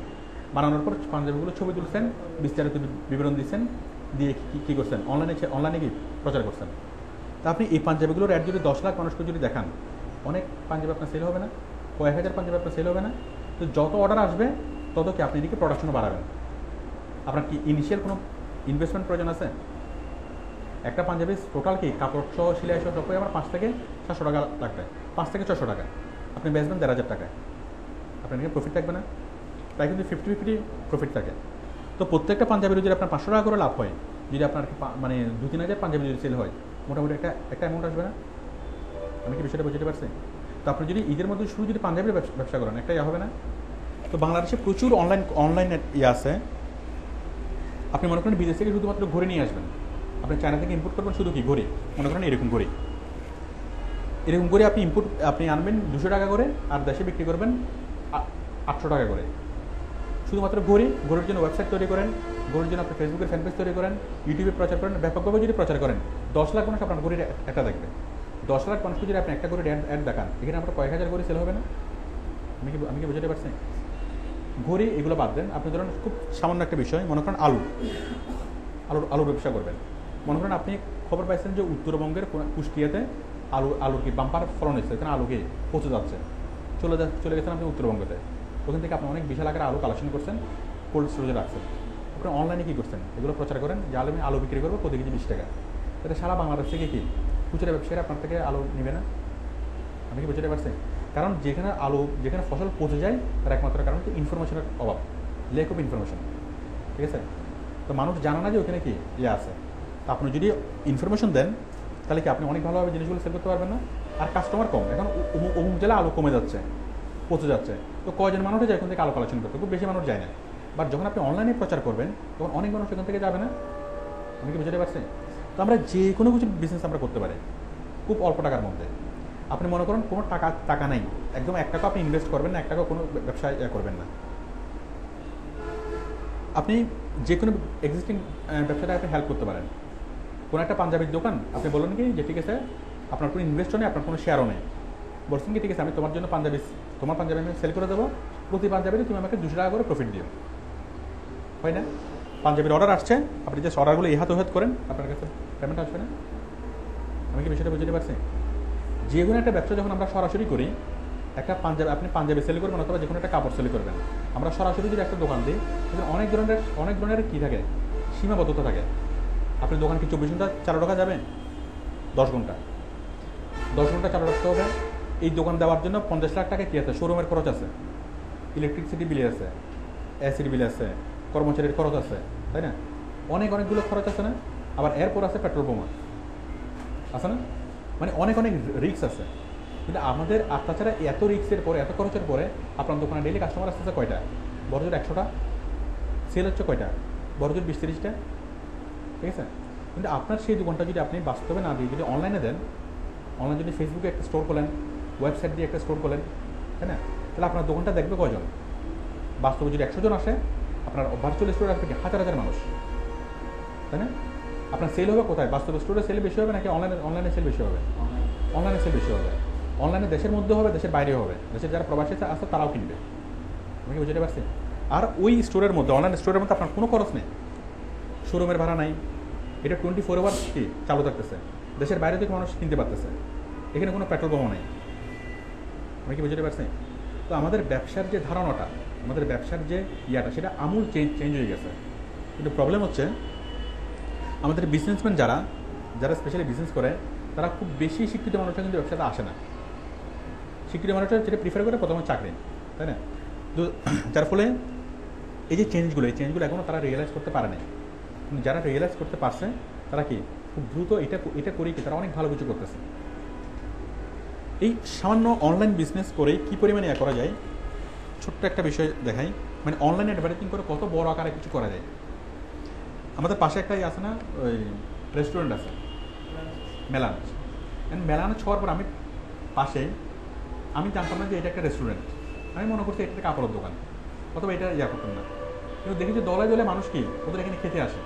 বানানোর পর পাঞ্জাবিগুলো ছবি তুলছেন, বিস্তারিত বিবরণ দিচ্ছেন, দিয়ে কী করছেন? অনলাইনে কি প্রচার করছেন। তা আপনি এই পাঞ্জাবিগুলোর অ্যাড যদি 10 লাখ মানুষকে যদি দেখান, অনেক পাঞ্জাবি আপনার সেল হবে না? কয়েক হাজার পাঞ্জাবি আপনার সেল হবে না? তো যত অর্ডার আসবে তত কি আপনি এদিকে প্রোডাকশনও বাড়াবেন। আপনার কি ইনিশিয়াল কোনো ইনভেস্টমেন্ট প্রয়োজন আছে? একটা পাঞ্জাবি টোটাল কি কাপড় সহ সেলাই সহ সব আমার 5 থেকে 700 টাকা লাগবে, 5 থেকে 600 টাকা। আপনি বেচবেন 1,500 টাকায়, আপনার কি প্রফিট থাকবে না? তাই কিন্তু 50-50 প্রফিট থাকে। তো প্রত্যেকটা পাঞ্জাবির যদি আপনার 500 টাকা করে লাভ হয়, যদি আপনার মানে 2-3 হাজার পাঞ্জাবি যদি সেল হয়, মোটামুটি একটা অ্যামাউন্ট আসবে না? আমি কি বিষয়টা বুঝতে পারছি? তো আপনি যদি ঈদের মধ্যে শুরু যদি পাঞ্জাবির ব্যবসা করেন, একটা হবে না? তো বাংলাদেশে প্রচুর অনলাইন আছে। আপনি মনে করেন বিদেশ থেকে শুধুমাত্র ঘড়ি নিয়ে আসবেন, আপনি চায়না থেকে ইম্পোর্ট করবেন শুধু কি ঘড়ি, মনে করেন এরকম ঘড়ি আপনি আনবেন 200 টাকা করে, আর দেশে বিক্রি করবেন 800 টাকা করে। শুধুমাত্র ঘড়ির জন্য ওয়েবসাইট তৈরি করেন, ঘড়ির জন্য আপনি ফেসবুকের ফ্যান পেজ তৈরি করেন, ইউটিউবে প্রচার করেন, ব্যাপকভাবে যদি প্রচার করেন, 10 লাখ মানুষ আপনার ঘড়ির একটা দেখবে। 10 লাখ মানুষকে যদি আপনি একটা ঘড়ির অ্যাড দেখান, এখানে আপনার কয়েক হাজার ঘড়ি সেল হবে না? আমি কি বুঝতে পারছি? ঘড়ি এগুলো বাদ দেন, আপনি ধরেন খুব সামান্য একটা বিষয়, মনে করেন আলুর ব্যবসা করবেন। মনে করেন আপনি খবর পাইছেন যে উত্তরবঙ্গের কুষ্টিয়াতে আলুর কি বাম্পার ফলন হয়েছে, এখানে আলুকে পচে যাচ্ছে, চলে গেছেন আপনি উত্তরবঙ্গতে, ওখান থেকে আপনি অনেক বিশাল আকারে আলু কালেকশন করছেন, কোল্ড স্টোরেজে রাখছেন। আপনি অনলাইনে কী করছেন? এগুলো প্রচার করেন যে আমি আলু বিক্রি করবো প্রতি কেজি 20 টাকা। তাতে সারা বাংলাদেশ থেকে কি খুচরা ব্যবসায়ীরা আপনার থেকে আলু নেবে না? আমি কি বুঝতে পারছি? কারণ যেখানে ফসল পচে যায় তার একমাত্র কারণ কি ইনফরমেশনের অভাব, ল্যাক অফ ইনফরমেশন, ঠিক আছে? তো মানুষ জানে না যে ওখানে কি আছে। তো আপনি যদি ইনফরমেশন দেন তাহলে কি আপনি অনেক ভালোভাবে জিনিসগুলো সেল করতে পারবেন না? আর কাস্টমার কম, এখন অমুক জেলায় আলু কমে যাচ্ছে, পচে যাচ্ছে, তো কয়জন মানুষ যায় এখান থেকে আলু কালেকশন করতে? খুব বেশি মানুষ যায় না। বাট যখন আপনি অনলাইনে প্রচার করবেন তখন অনেক মানুষ এখান থেকে যাবে না? আমি কি বুঝতে পারছি? তো আমরা যে কোনো কিছু বিজনেস আমরা করতে পারি খুব অল্প টাকার মধ্যে। আপনি মনে করেন কোনো টাকা নেই, একদম 1 টাকা আপনি ইনভেস্ট করবেন না, 1 টাকা কোনো ব্যবসায় করবেন না। আপনি যে কোনো এক্সিস্টিং ব্যবসাটা আপনি হেল্প করতে পারেন। কোনো একটা পাঞ্জাবির দোকান, আপনি বললেন কি যে ঠিক আছে আপনার কোনো ইনভেস্টও নেই, আপনার কোনো শেয়ারও নেই, বলছেন কি ঠিক আছে আমি তোমার পাঞ্জাবি আমি সেল করে দেবো, প্রতি পাঞ্জাবিতে তুমি আমাকে 200 টাকা করে প্রফিট দিও, হয় না? পাঞ্জাবির অর্ডার আসছে, আপনি যে অর্ডারগুলো ইহাত করেন, আপনার কাছে পেমেন্ট আসবে না? আমি কি বিষয়টা বুঝতে পারছি? যে কোনো একটা ব্যবসা যখন আমরা সরাসরি করি একটা পাঞ্জাবি আপনি পাঞ্জাবি সেল করবেন অথবা যে কোনো একটা কাপড় সেল করবেন, আমরা সরাসরি যদি একটা দোকান দিই সেখানে অনেক ধরনের কী থাকে, সীমাবদ্ধতা থাকে। আপনি দোকান কি 24 ঘন্টা চালু রাখা যাবে? 10 ঘন্টা চালু রাখতে হবে। এই দোকান দেওয়ার জন্য 50 লাখ টাকা কী আছে, শোরুমের খরচ আছে, ইলেকট্রিসিটি বিল আছে, অ্যাসিড বিল আছে, কর্মচারীর খরচ আছে, তাই না? অনেকগুলো খরচ আছে না? আবার এরপর আছে পেট্রোল বোমা আছে না? মানে অনেক রিস্ক আছে। কিন্তু আমাদের তাছাড়া এত রিস্কের পরে, এত খরচের পরে আপনার দোকানে ডেইলি কাস্টমার আসতেছে কয়টা? বড়জোর 100টা, সেল হচ্ছে কয়টা? বড়জোর 20-30টা, ঠিক আছে? কিন্তু আপনার সেই দোকানটা যদি আপনি বাস্তবে না দিয়ে যদি অনলাইনে দেন, অনলাইনে যদি ফেসবুকে একটা স্টোর করলেন, ওয়েবসাইট দিয়ে একটা স্টোর করলেন, তাই না? তাহলে আপনার দোকানটা দেখবে কয়জন? বাস্তবে যদি 100 জন আসে, আপনার ভার্চুয়াল স্টোরে আসবে কি হাজার মানুষ, তাই না? আপনার সেল হবে কোথায়? বাস্তবে স্টোরে সেল বেশি হবে নাকি অনলাইনে সেল বেশি হবে? অনলাইনে সেল বেশি হবে। অনলাইনে দেশের মধ্যে হবে, দেশের বাইরেও হবে, দেশের যারা প্রবাসী আছে তারাও কিনবে। আমি কি বুঝতে পারছি? আর ওই স্টোরের মধ্যে, অনলাইন স্টোরের মধ্যে আপনার কোনো খরচ নেই, শোরুমের ভাড়া নাই, এটা 24 আওয়ার কি চালু থাকতেছে, দেশের বাইরে থেকে মানুষ কিনতে পারতেছে, এখানে কোনো পেট্রোল বোমা নেই। আমি কি বুঝতে পারছি? তো আমাদের ব্যবসার যে ধারণাটা, আমাদের ব্যবসার যে ইয়াটা, সেটা আমূল চেঞ্জ হয়ে গেছে। কিন্তু প্রবলেম হচ্ছে আমাদের বিজনেসম্যান যারা স্পেশালি বিজনেস করে, তারা খুব বেশি শিক্ষিত মানুষরা কিন্তু ব্যবসাতে আসে না। শিক্ষিত মানুষরা যেটা প্রিফার করে প্রথমে চাকরি, তাই না? তো যার ফলে এই যে চেঞ্জগুলো এখনও তারা রিয়েলাইজ করতে পারে না। কিন্তু যারা রিয়েলাইজ করতে পারছে তারা কি খুব দ্রুত এটা করেই কি তারা অনেক ভালো কিছু করতেছে। এই সামান্য অনলাইন বিজনেস করে কী পরিমাণে করা যায়, ছোট্ট একটা বিষয় দেখাই। মানে অনলাইন অ্যাডভার্টাইজিং করে কত বড় আকারে কিছু করা যায়। আমাদের পাশে একটা আছে না, ওই রেস্টুরেন্ট আছে মেলাঞ্চ। মেলাঞ্চ হওয়ার পর আমি জানতাম না যে এটা একটা রেস্টুরেন্ট। আমি মনে করছি এটা একটা কাপড়ের দোকান অথবা এটা করতাম না। কিন্তু দেখি যে দলে মানুষ কি ওদের এখানে খেতে আসে,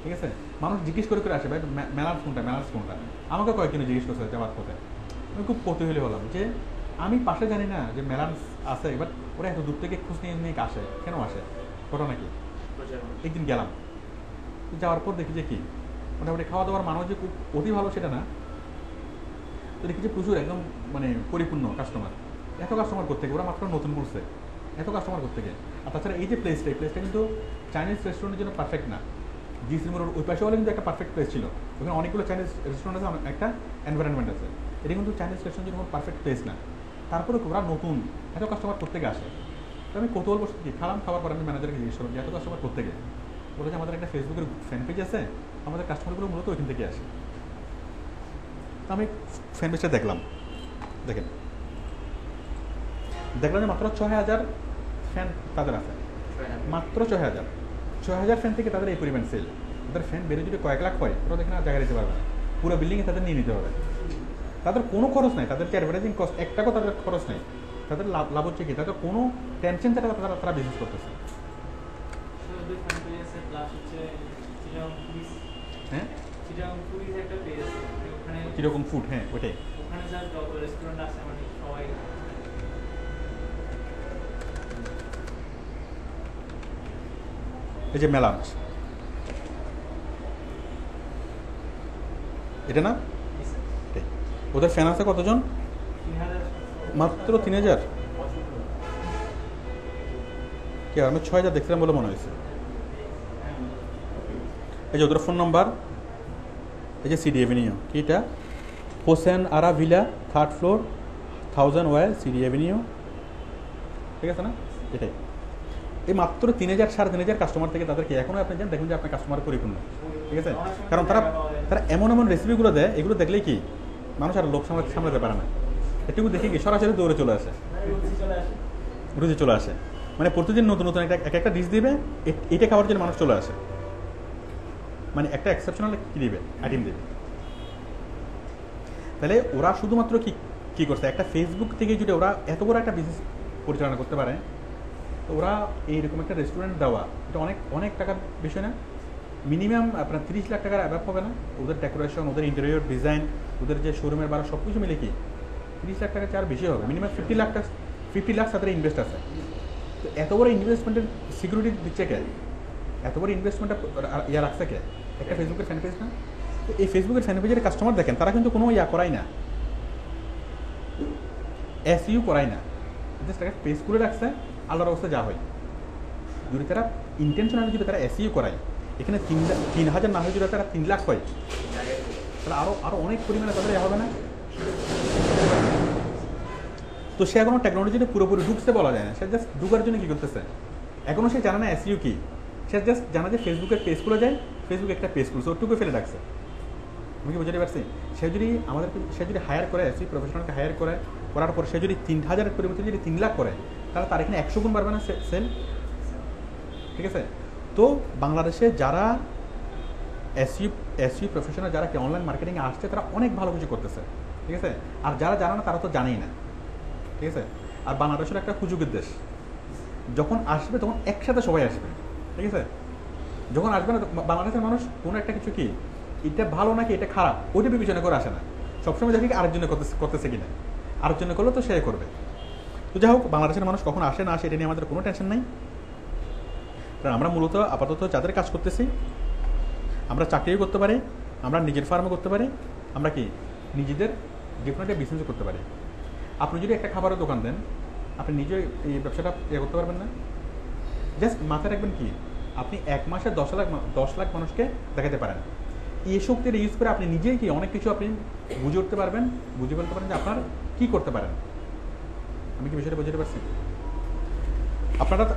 ঠিক আছে? মানুষ জিজ্ঞেস করে আসে, ভাই মেলাঞ্চ কোনটা। আমাকে কয়েকদিন জিজ্ঞেস করছে যাওয়ার পথে। আমি খুব কৌতূহলী হলাম যে আমি পাশে জানি না যে মেলাঞ্চ আছে, বাট ওরা এত দূর থেকে খোঁজ নিয়ে আসে, কেন আসে, ঘটনা কি? একদিন গেলাম, যাওয়ার পর দেখি যে কি মোটামুটি খাওয়া দাওয়ার মানুষ যে খুব অতি ভালো সেটা না, তো দেখি যে প্রচুর একদম মানে পরিপূর্ণ কাস্টমার। এত কাস্টমার করতে গিয়ে ওরা মাত্র নতুন করছে, এত কাস্টমার করতে গিয়ে। আর তাছাড়া এই যে প্লেসটা কিন্তু চাইনিজ রেস্টুরেন্টের জন্য পারফেক্ট না। জিসি মোড়ের ওই পাশে হলে কিন্তু একটা পারফেক্ট প্লেস ছিল, ওখানে অনেকগুলো চাইনিজ রেস্টুরেন্ট আছে, একটা এনভায়রনমেন্ট আছে। এটা কিন্তু চাইনিজ রেস্টুরেন্টের জন্য পারফেক্ট প্লেস না। তারপরে ওরা নতুন এত কাস্টমার করতে গিয়ে আসে। তো আমি কৌতূহল বসে কি খাওয়ার পর আমি ম্যানেজারকে জিজ্ঞেস করলাম যে এত কাস্টমার করতে গিয়ে, বলে যে আমাদের একটা ফেসবুকের ফ্যান পেজ আছে, আমাদের কাস্টমারগুলো মূলত ওইখান থেকে আসে। তো আমি ফ্যান পেজটা দেখলাম যে মাত্র 6000 ফ্যান তাদের আছে, মাত্র 6000 ফ্যান থেকে তাদের এই পরিমাণ সেল। তাদের ফ্যান বেড়ে যদি কয়েক লাখ হয়, ওরা দেখে না জায়গা দিতে পারবে না, পুরো বিল্ডিংয়ে তাদের নিয়ে নিতে হবে। তাদের কোনো খরচ নাই, তাদের যে অ্যাডভার্টাইজিং কস্ট 1 টাকাও তাদের খরচ নেই। তাদের লাভ হচ্ছে কি, তাদের কোনো টেনশন ছাড়া তারা বিজনেস করতেছে। হ্যাঁ, কিরকম ফুড, হ্যাঁ ওইটাই। এই যে মেলাঞ্চ, এটা না, ওদের ফ্যান আছে কতজন? মাত্র 3000। কি আমি 6000 দেখছিলাম বলে মনে হয়েছে। এই যে ওদের ফোন নাম্বার, এই যে সিডি এভিনিউ, কি এটা? Hossain Ara villa, 3rd floor, 1000 Y CD avenue, ঠিক আছে না? এটাই। এই মাত্র 3000 3500 কাস্টমার থেকে তাদেরকে এখনও আপনি যান দেখুন যে আপনার কাস্টমার পরিপূর্ণ, ঠিক আছে? কারণ তারা এমন রেসিপিগুলো দেয়, এগুলো দেখলে কি মানুষ আর লোক সামলাতে পারে না। এটুকু দেখে কি সরাসরি দৌড়ে চলে আসে, রুচি চলে আসে। মানে প্রতিদিন নতুন একটা ডিশ দিবে, এটা খাওয়ার জন্য মানুষ চলে আসে। মানে একটা এক্সেপশনাল কি দিবে, আইটেম দিবে। তাহলে ওরা শুধুমাত্র কি করছে, একটা ফেসবুক থেকে যদি ওরা এত বড় একটা বিজনেস পরিচালনা করতে পারে, তো ওরা এইরকম একটা রেস্টুরেন্ট দেওয়া, এটা অনেক টাকার বিষয় না। মিনিমাম আপনার 30 লাখ টাকার অ্যাভাব হবে না। ওদের ডেকোরেশন, ওদের ইন্টেরিয়র ডিজাইন, ওদের যে শোরুমের ভাড়া সব কিছু মিলে কি 30 লাখ টাকা চার বেশি হবে। মিনিমাম 50 লাখ তাদের ইনভেস্ট আছে। তো এত বড় ইনভেস্টমেন্টের সিকিউরিটি দিচ্ছে কে? এত বড় ইনভেস্টমেন্টটা রাখছে কে? একটা ফেসবুকের ফ্যান পেজ না? তো এই ফেসবুকের ফ্যান পেজের কাস্টমার দেখেন, তারা কিন্তু কোনো করাই না। এসইউ করাই না, জাস্ট একটা পেজ করে রাখছে, আল্লাহর অবস্থা যা হয়। যদি তারা ইন্টেনশনালি যদি তারা এসইউ করায়, এখানে 3,000 না হয় যদি তারা 3 লাখ হয়, তাহলে আরও অনেক পরিমাণে তাদের হবে না। তো সে এখনো টেকনোলজিতে পুরোপুরি ঢুকছে বলা যায় না, সে জাস্ট ঢুকার জন্য কী করতেছে, এখনও সে জানে না এসইউ কি, সে জাস্ট জানা যে ফেসবুকের পেজ খুলে যায়, ফেসবুক একটা পেজ খুলছে, ওটুকু ফেলে রাখছে। আমি কি বুঝতে পারছি? সে যদি হায়ার করে, এসইউ প্রফেশনালকে হায়ার করার পর সে যদি 3,000-এর পরিবর্তে যদি 3 লাখ করে, তাহলে তার এখানে 100 গুণ বাড়বে না সেল। ঠিক আছে? তো বাংলাদেশে যারা এসইউ প্রফেশনাল যারা কি অনলাইন মার্কেটিংয়ে আসছে, তারা অনেক ভালো কিছু করতেছে। ঠিক আছে? আর যারা জানে না তারা তো জানেই না। ঠিক আছে? আর বাংলাদেশের একটা সুযোগের দেশ, যখন আসবে তখন একসাথে সবাই আসবে। ঠিক আছে? যখন আসবে না, বাংলাদেশের মানুষ কোনো একটা কিছু কি এটা ভালো নাকি এটা খারাপ ওইটা বিবেচনা করে আসে না, সবসময় দেখি আরেকজনে করতেছে কিনা, আরেকজনে করলে তো সে করবে। তো যাই হোক, বাংলাদেশের মানুষ কখন আসে না আসে এটা নিয়ে আমাদের কোনো টেনশন নাই। কারণ আমরা মূলত আপাতত যাদের কাজ করতেছি, আমরা চাকরিও করতে পারি, আমরা নিজের ফার্মও করতে পারি, আমরা কি নিজেদের যে কোনো একটা বিজনেসও করতে পারি। আপনি যদি একটা খাবারের দোকান দেন, আপনি নিজে এই ব্যবসাটা করতে পারবেন না। জাস্ট মাথায় রাখবেন কি, আপনি 1 মাসে 10 লাখ মানুষকে দেখাতে পারেন। এই শক্তিটা ইউজ করে আপনি নিজেই কি অনেক কিছু আপনি বুঝে ফেলতে পারবেন যে আপনার কি করতে পারেন। আমি কি বিষয়টা বুঝতে পারছি?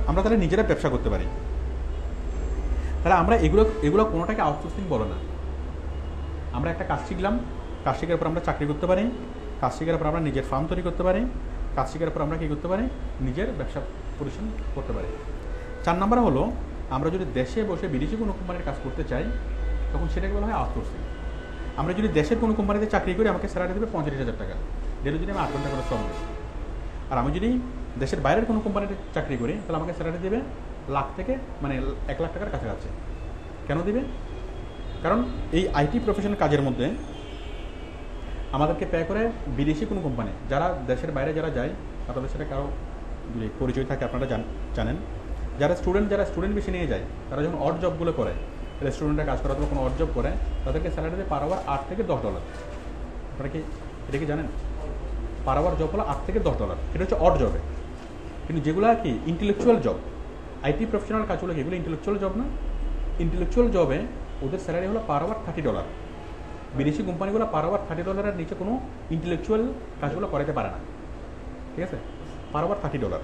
আমরা তাহলে নিজেরা ব্যবসা করতে পারি। তাহলে আমরা এগুলো কোনোটাকে আউটসোর্সিং বলে না। আমরা একটা কাজ শিখলাম, কাজ শেখার পর আমরা চাকরি করতে পারি, কাজ শেখার পর আমরা নিজের ফার্ম তৈরি করতে পারি, কাজ শেখার পর আমরা কী করতে পারি, নিজের ব্যবসা প্রতিষ্ঠান করতে পারি। 4 নম্বর হলো, আমরা যদি দেশে বসে বিদেশি কোনো কোম্পানির কাজ করতে চাই, তখন সেটাকে বলা হয় আউটসোর্সিং। আমরা যদি দেশের কোনো কোম্পানিতে চাকরি করি, আমাকে স্যালারি দেবে 35,000 টাকা, যেটা যদি আমি 8 ঘন্টা করে শ্রম দিই। আর আমি যদি দেশের বাইরের কোনো কোম্পানিতে চাকরি করি, তাহলে আমাকে স্যালারি দেবে লাখ থেকে 1 লাখ টাকার কাছাকাছি। কেন দিবে? কারণ এই আইটি প্রফেশনাল কাজের মধ্যে আমাদেরকে পে করে বিদেশি কোনো কোম্পানি, যারা দেশের বাইরে যারা যায়, তাদের সাথে কারো যদি পরিচয় থাকে আপনারা জানেন, যারা স্টুডেন্ট বেশি নিয়ে যায়, তারা যখন অড জবগুলো করে, রেস্টুরেন্টে কাজ করার জন্য কোনো অড জব করে, তাদেরকে স্যালারি দেয় পার আওয়ার $8 থেকে $10। আপনারা কি এটা কি জানেন? পার আওয়ার জব হলো $8 থেকে $10, এটা হচ্ছে অড জবে। কিন্তু যেগুলো কি ইন্টেলেকচুয়াল জব, আইটি প্রফেশনাল কাজগুলো কি এগুলো ইন্টেলেকচুয়াল জব না? ইন্টেলেকচুয়াল জবে ওদের স্যালারি হলো পার আওয়ার $30। বিদেশি কোম্পানিগুলো পার আওয়ার $30-এর নিচে কোনো ইন্টেলেকচুয়াল কাজগুলো করাতে পারে না। ঠিক আছে? Per hour $30।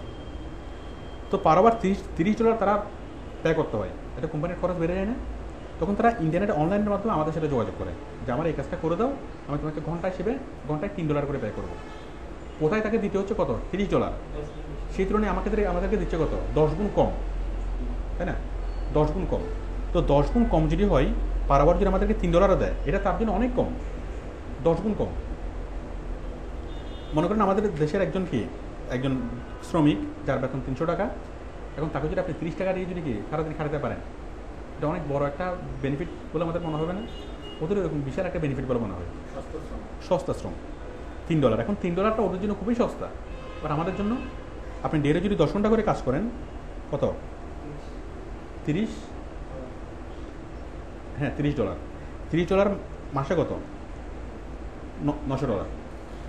তো পার আওয়ার $30 তারা পে করতে হয়, এটা কোম্পানির খরচ বেড়ে যায় না? তখন তারা ইন্টারনেট অনলাইনের মাধ্যমে আমাদের সাথে যোগাযোগ করে যে আমার এই কাজটা করে দাও, আমি তোমাকে ঘন্টায় ঘন্টায় $3 করে পে করবো। কোথায় তাকে দিতে হচ্ছে কত? $30। সেই তুলনায় আমাদেরকে দিচ্ছে কত? 10 গুণ কম, তাই না? 10 গুণ কম। তো 10 গুণ কম যদি হয়, পার আওয়ার যদি আমাদেরকে $3 দেয়, এটা তার জন্য অনেক কম, 10 গুণ কম। মনে করেন আমাদের দেশের একজন শ্রমিক যার বেতন 300 টাকা, এখন তাকে যদি আপনি 30 টাকা দিয়ে যদি কি সারাদিন খাটাতে পারেন, এটা অনেক বড় একটা বেনিফিট বলে আমাদের মনে হবে না? ওদের এরকম বিশাল একটা বেনিফিট বলে মনে হয়। সস্তা শ্রম $3। এখন $3টা ওদের জন্য খুবই সস্তা। আর আমাদের জন্য আপনি ডেরে যদি 10 ঘন্টা করে কাজ করেন, কত? 30, হ্যাঁ $30। $30 মাসে কত? $900।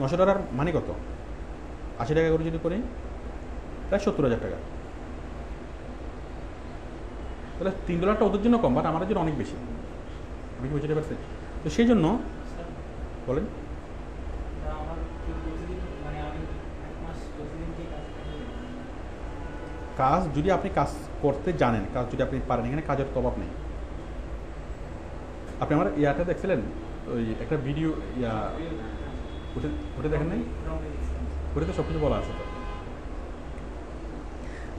$900 মানে কত? 80 টাকা করে যদি করি, প্রায় 70,000 টাকা। তাহলে $3টা ওদের জন্য কম, বাট আমাদের জন্য অনেক বেশি। আমি কি বুঝতে পারছি? তো সেই জন্য বলেন, কাজ যদি আপনি কাজ করতে জানেন, কাজ যদি আপনি পারেন, এখানে কাজের তো অভাব নেই। আপনি আমার ইয়াটা দেখছিলেন, ওই একটা ভিডিও ওটা দেখেন নাই? ওটাতে সব কিছু বলা আছে। তো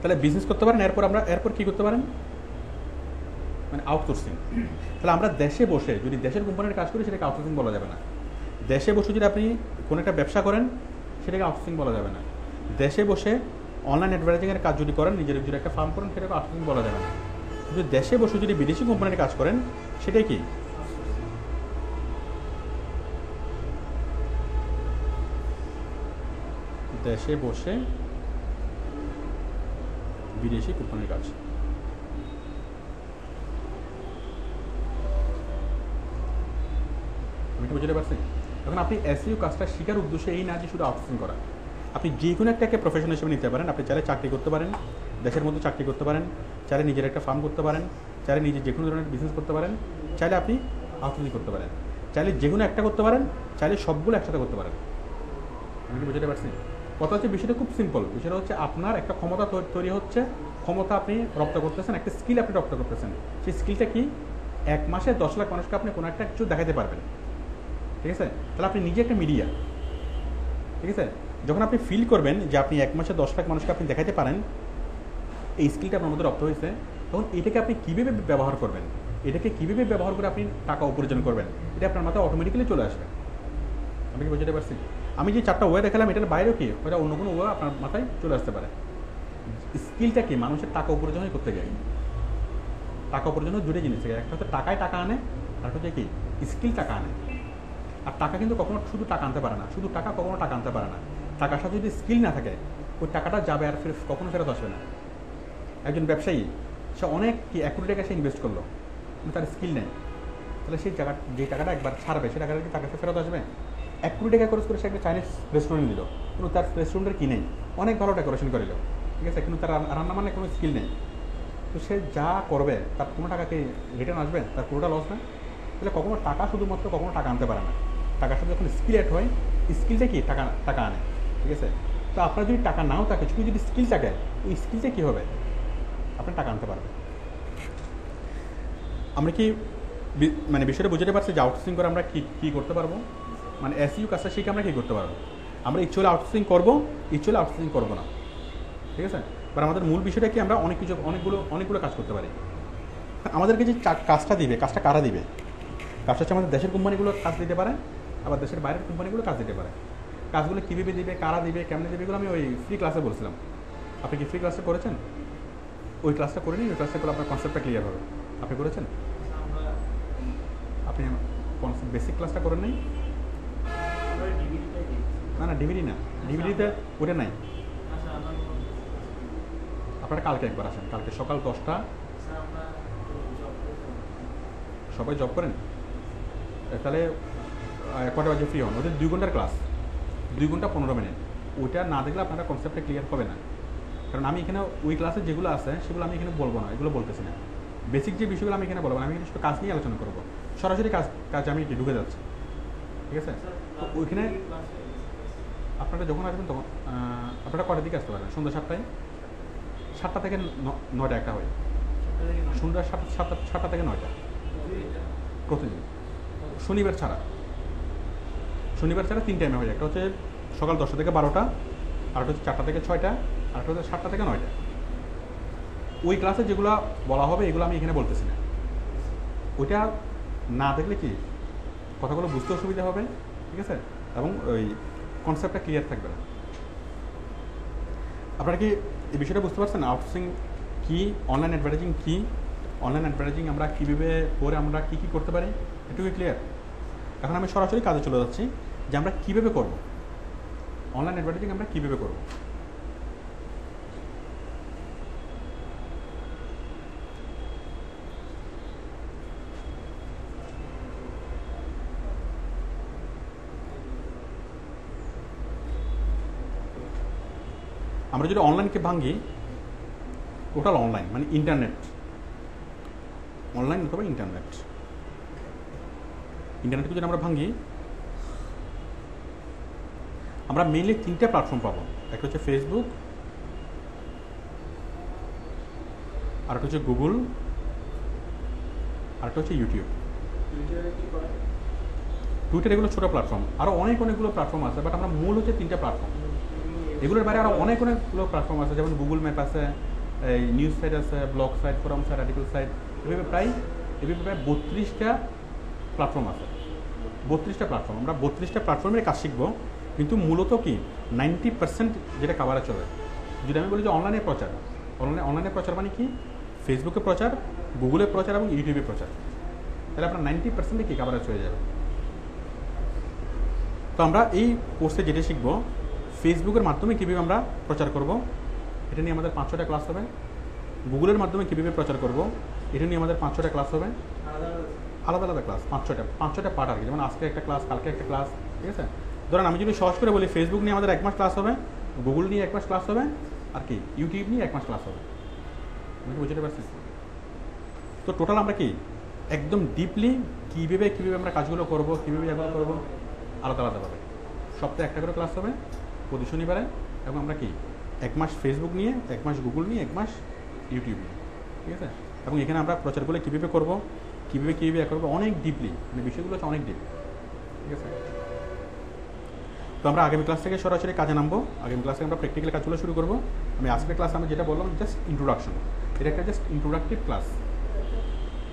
তাহলে বিজনেস করতে পারেন, এরপর কী করতে পারেন? আউটসোর্সিং। তাহলে আমরা দেশে বসে যদি দেশের কোম্পানির কাজ করি, সেটাকে আউটসোর্সিং বলা যাবে না। দেশে বসে যদি আপনি কোনো একটা ব্যবসা করেন, সেটাকে আউটসোর্সিং বলা যাবে না। দেশে বসে অনলাইন অ্যাডভার্টাইজিংয়ের কাজ যদি করেন, নিজের যদি একটা ফার্ম করেন, সেটাকে আউটসোর্সিং বলা যাবে না। কিন্তু দেশে বসে যদি বিদেশি কোম্পানির কাজ করেন, সেটাই কি? দেশে বসে বিদেশি কোম্পানির কাজ। আমি কি বুঝতে পারছি? এখন আপনি এসইও কাজটা শেখার উদ্দেশ্যে এই না যে শুধু আউটসোর্সিং করা, আপনি যে কোনো একটাকে প্রফেশন হিসেবে নিতে পারেন। আপনি চাইলে চাকরি করতে পারেন, দেশের মধ্যে চাকরি করতে পারেন, চাইলে নিজের একটা ফার্ম করতে পারেন, চাইলে নিজে যে কোনো ধরনের বিজনেস করতে পারেন, চাইলে আপনি আউটসোর্সিং করতে পারেন, চাইলে যে কোনো একটা করতে পারেন, চাইলে সবগুলো একসাথে করতে পারেন। আমি কি বুঝতে পারছি? কথা হচ্ছে বিষয়টা খুব সিম্পল। বিষয়টা হচ্ছে আপনার একটা ক্ষমতা তৈরি হচ্ছে, ক্ষমতা আপনি রপ্ত করতেছেন, একটা স্কিল আপনি রপ্ত করতেছেন। সেই স্কিলটা কি? 1 মাসে 10 লাখ মানুষকে আপনি কোনো একটা কিছু দেখাতে পারবেন। ঠিক আছে? তাহলে আপনি নিজে একটা মিডিয়া। ঠিক আছে? যখন আপনি ফিল করবেন যে আপনি 1 মাসে 10 লাখ মানুষকে আপনি দেখাতে পারেন, এই স্কিলটা আপনার মধ্যে রপ্ত হয়েছে, তখন এটাকে আপনি কীভাবে ব্যবহার করবেন, এটাকে কীভাবে ব্যবহার করে আপনি টাকা উপার্জন করবেন, এটা আপনার মাথায় অটোমেটিক্যালি চলে আসবে। আমি কি বুঝতে পারছি? আমি যে 4টা ওয়ে দেখালাম, এটার বাইরেও কি ওটা অন্য কোনো ওয়ে আপনার মাথায় চলে আসতে পারে। স্কিলটা কি? মানুষের টাকা উপার্জনই করতে যায়, টাকা উপার্জনের দুটো জিনিস থাকে, একটা হচ্ছে টাকায় টাকা আনে, আর হচ্ছে কি স্কিল টাকা আনে। আর টাকা কিন্তু কখনো শুধু টাকা আনতে পারে না, শুধু টাকা কখনো টাকা আনতে পারে না। টাকার সাথে যদি স্কিল না থাকে, ওই টাকাটা যাবে আর কখনো ফেরত আসবে না। একজন ব্যবসায়ী, সে অনেক কি 1 কোটি টাকা সে ইনভেস্ট করলো, কিন্তু তার স্কিল নেই, তাহলে সেই টাকা, যে টাকাটা একবার ছাড়বে, সেই টাকাটা কি তার কাছে ফেরত আসবে? 1 কোটি টাকা খরচ করে সে একটা চাইনিজ রেস্টুরেন্ট দিল, কিন্তু তার রেস্টুরেন্টের কি নেই, অনেক ভালো ডেকোরেশন করিল, ঠিক আছে, কিন্তু তার রান্না মানে কোনো স্কিল নেই। তো সে যা করবে তার কোনো টাকা কি রিটার্ন আসবে? তার পুরোটা লস না? তাহলে কখনো টাকা শুধুমাত্র কখনো টাকা আনতে পারে না। টাকার সাথে যখন স্কিল অ্যাড হয়, স্কিলটা কি টাকা আনে। ঠিক আছে? তো আপনার যদি টাকা নাও থাকে, শুধু যদি স্কিল থাকে, ওই স্কিলটা কী হবে? আপনার টাকা আনতে পারবে। আমরা কি মানে বিষয়টা বুঝতে পারছি যে আউটসোর্সিং করে আমরা কী করতে পারবো? মানে এসইউ কাজটা শিখে আমরা কী করতে পারবো? আমরা ইচ্ছুলে আউটসোর্সিং করবো, ইচ্ছুলে আউটসোর্সিং করবো না। ঠিক আছে? এবার আমাদের মূল বিষয়টা কি? আমরা অনেকগুলো কাজ করতে পারি। আমাদেরকে যে কাজটা দিবে, কাজটা কারা দিবে? কাজটা হচ্ছে আমাদের দেশের কোম্পানিগুলো কাজ দিতে পারে, আবার দেশের বাইরের কোম্পানিগুলো কাজ দিতে পারে। কাজগুলো কীভাবে দিবে, কারা দিবে, কেমনে দিবে, এগুলো আমি ওই ফ্রি ক্লাসে বলছিলাম। আপনি কি ফ্রি ক্লাসে করেছেন? ওই ক্লাসটা করে নিন, ওই ক্লাসটা করলে আপনার কনসেপ্টটা ক্লিয়ার হবে। আপনি করেছেন? আপনি বেসিক ক্লাসটা করেন নাই? না ডিভিডি না, ডিভিডিতে ওটা নাই। আপনারা কালকে একবার আসেন, কালকে সকাল 10টা। সবাই জব করেন? তাহলে কটা বাজে ফ্রি হন? ওদের 2 ঘন্টার ক্লাস, 2 ঘন্টা 15 মিনিট। ওইটা না দেখলে আপনারা কনসেপ্টটা ক্লিয়ার হবে না। কারণ আমি এখানে ওই ক্লাসে যেগুলো আছে সেগুলো আমি এখানে বলবো না, এগুলো বলতেছি না। বেসিক যে বিষয়গুলো আমি এখানে বলবো না, আমি এখানে শুধু কাজ নিয়ে আলোচনা করবো, সরাসরি কাজে আমি ঢুকে যাচ্ছি। ঠিক আছে? তো ওইখানে আপনারা যখন আসবেন তখন আপনারা কটার দিকে আসতে পারবেন? সন্ধ্যা 7টায়, 7টা থেকে 9টা একটা হয়। সন্ধ্যা 7টা থেকে 9টা প্রতিদিন, শনিবার ছাড়া 3 টাইমে হয়। একটা হচ্ছে সকাল 10টা থেকে 12টা, আরেকটা হচ্ছে 4টা থেকে 6টা, আরেকটা হচ্ছে 7টা থেকে 9টা। ওই ক্লাসে যেগুলো বলা হবে এগুলো আমি এখানে বলতেছি না। ওইটা না দেখলে কি কথাগুলো বুঝতে অসুবিধা হবে, ঠিক আছে, এবং ওই কনসেপ্টটা ক্লিয়ার থাকবে না। আপনারা কি এই বিষয়টা বুঝতে পারছেন? আউটসোর্সিং কী, অনলাইন অ্যাডভার্টাইজিং কী, অনলাইন অ্যাডভার্টাইজিং আমরা কীভাবে করে আমরা কী করতে পারি, এটুকুই ক্লিয়ার। এখন আমি সরাসরি কাজে চলে যাচ্ছি যে আমরা কীভাবে করব অনলাইন অ্যাডভার্টাইজিং, আমরা কীভাবে করব। আমরা যদি অনলাইনকে ভাঙি, টোটাল অনলাইন মানে ইন্টারনেট, অনলাইন অথবা ইন্টারনেটকে যদি আমরা ভাঙি, আমরা মেইনলি 3টে প্ল্যাটফর্ম পাবো। একটা হচ্ছে ফেসবুক, আরেকটা হচ্ছে গুগল, আরেকটা হচ্ছে ইউটিউব। টুইটার এগুলো ছোটো প্ল্যাটফর্ম, আরও অনেকগুলো প্ল্যাটফর্ম আছে, বাট আমরা মূল হচ্ছে 3টে প্ল্যাটফর্ম। এগুলোর বাইরে আরও অনেকগুলো প্ল্যাটফর্ম আছে, যেমন গুগল ম্যাপ আছে, এই নিউজ সাইট আছে, blog site, forum site, article site, এভাবে প্রায় 32টা প্ল্যাটফর্ম আছে। 32টা প্ল্যাটফর্ম, আমরা 32টা প্ল্যাটফর্মের কাজ শিখবো, কিন্তু মূলত কি 90% যেটা কাভারেজ হবে। যদি আমি বলি যে অনলাইনে প্রচার, অনলাইনে প্রচার মানে কি? ফেসবুকে প্রচার, গুগলে প্রচার এবং ইউটিউবে প্রচার, তাহলে আপনার 90% কি কাভারেজ হয়ে যাবে। তো আমরা এই কোর্সে যেটা শিখবো, ফেসবুকের মাধ্যমে কীভাবে আমরা প্রচার করব, এটা নিয়ে আমাদের 5-6টা ক্লাস হবে। গুগলের মাধ্যমে কীভাবে প্রচার করব, এটা নিয়ে আমাদের 5-6টা ক্লাস হবে, আলাদা ক্লাস, 5-6টা পার্ট আর কি। যেমন আজকে একটা ক্লাস, কালকে একটা ক্লাস, ঠিক আছে। ধরেন আমি যদি সহজ করে বলি, ফেসবুক নিয়ে আমাদের 1 মাস ক্লাস হবে, গুগল নিয়ে 1 মাস ক্লাস হবে, আর কি ইউটিউব নিয়ে 1 মাস ক্লাস হবে। আমি কি বুঝতে পারছি? তো টোটাল আমরা কি একদম ডিপলি কীভাবে আমরা কাজগুলো করবো, কীভাবে এগুলো করবো আলাদা আলাদাভাবে সপ্তাহে একটা করে ক্লাস হবে প্রতি শনিবারে। এবং আমরা কি 1 মাস ফেসবুক নিয়ে, 1 মাস গুগল নিয়ে, 1 মাস ইউটিউব নিয়ে, ঠিক আছে? এবং এখানে আমরা প্রচারগুলো কীভাবে করবো, কীভাবে করবো অনেক ডিপলি, মানে বিষয়গুলো হচ্ছে অনেক ডিপ, ঠিক আছে? তো আমরা আগামী ক্লাস থেকে সরাসরি কাজে নামবো। আগামী ক্লাসে আমরা প্র্যাকটিক্যাল কাজগুলো শুরু করবো। আমি আজকের ক্লাসে আমি যেটা বললাম জাস্ট ইন্ট্রোডাকশন, এটা একটা জাস্ট ইন্ট্রোডাক্টিভ ক্লাস।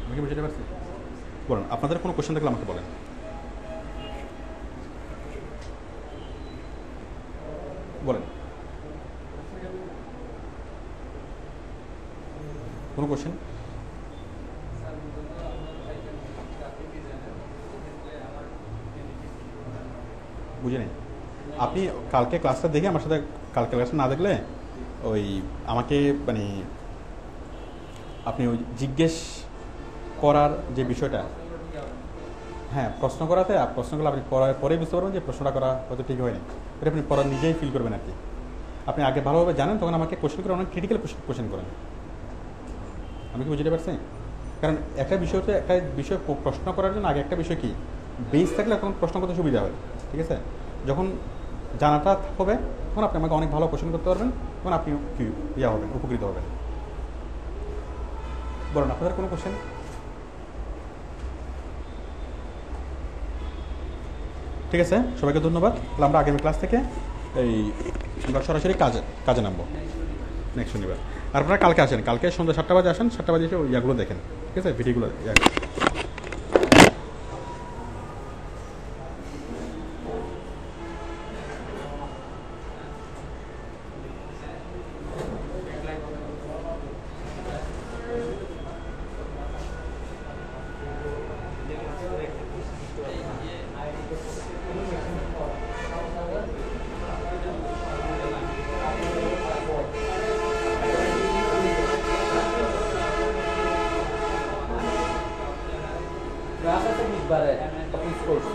আমি কি বুঝতে পারছি? বলুন, আপনাদের কোনো কোশ্চেন থাকলে আমাকে বলেন। বলেন, কোনো কোশ্চেন? বুঝে নেই। আপনি কালকে ক্লাসটা দেখে আমার সাথে, কালকে ক্লাসটা না দেখলে ওই আমাকে মানে আপনি ওই জিজ্ঞেস করার যে বিষয়টা, হ্যাঁ প্রশ্ন করাতে, প্রশ্নগুলো আপনি করার পরেই বুঝতে পারবেন যে প্রশ্নটা করা হয়তো ঠিক হয়নি। এটা আপনি পড়া নিজেই ফিল করবেন আর কি। আপনি আগে ভালোভাবে জানেন, তখন আমাকে কোশ্চেন করে অনেক ক্রিটিক্যাল কোশ্চেন করেন। আমি কি বুঝতে পারছি? কারণ একটা বিষয় প্রশ্ন করার জন্য আগে একটা বিষয় কি বেস থাকলে তখন প্রশ্ন করতে সুবিধা হয়, ঠিক আছে? যখন জানাটা হবে তখন আপনি আমাকে অনেক ভালো কোশ্চেন করতে পারবেন, তখন আপনি কি হবেন, উপকৃত হবেন। বলুন, আপনাদের কোনো কোশ্চেন? ঠিক আছে, সবাইকে ধন্যবাদ। তাহলে আমরা আগামী ক্লাস থেকে আমরা সরাসরি কাজে নামবো নেক্সট শনিবার। আর আপনারা কালকে আসেন, কালকে সন্ধ্যা 7টা বাজে আসেন, 7টা বাজে এসে ইয়াগুলো দেখেন, ঠিক আছে, ভিডিওগুলো। Graças a Deus, Baré. Tá com esforço.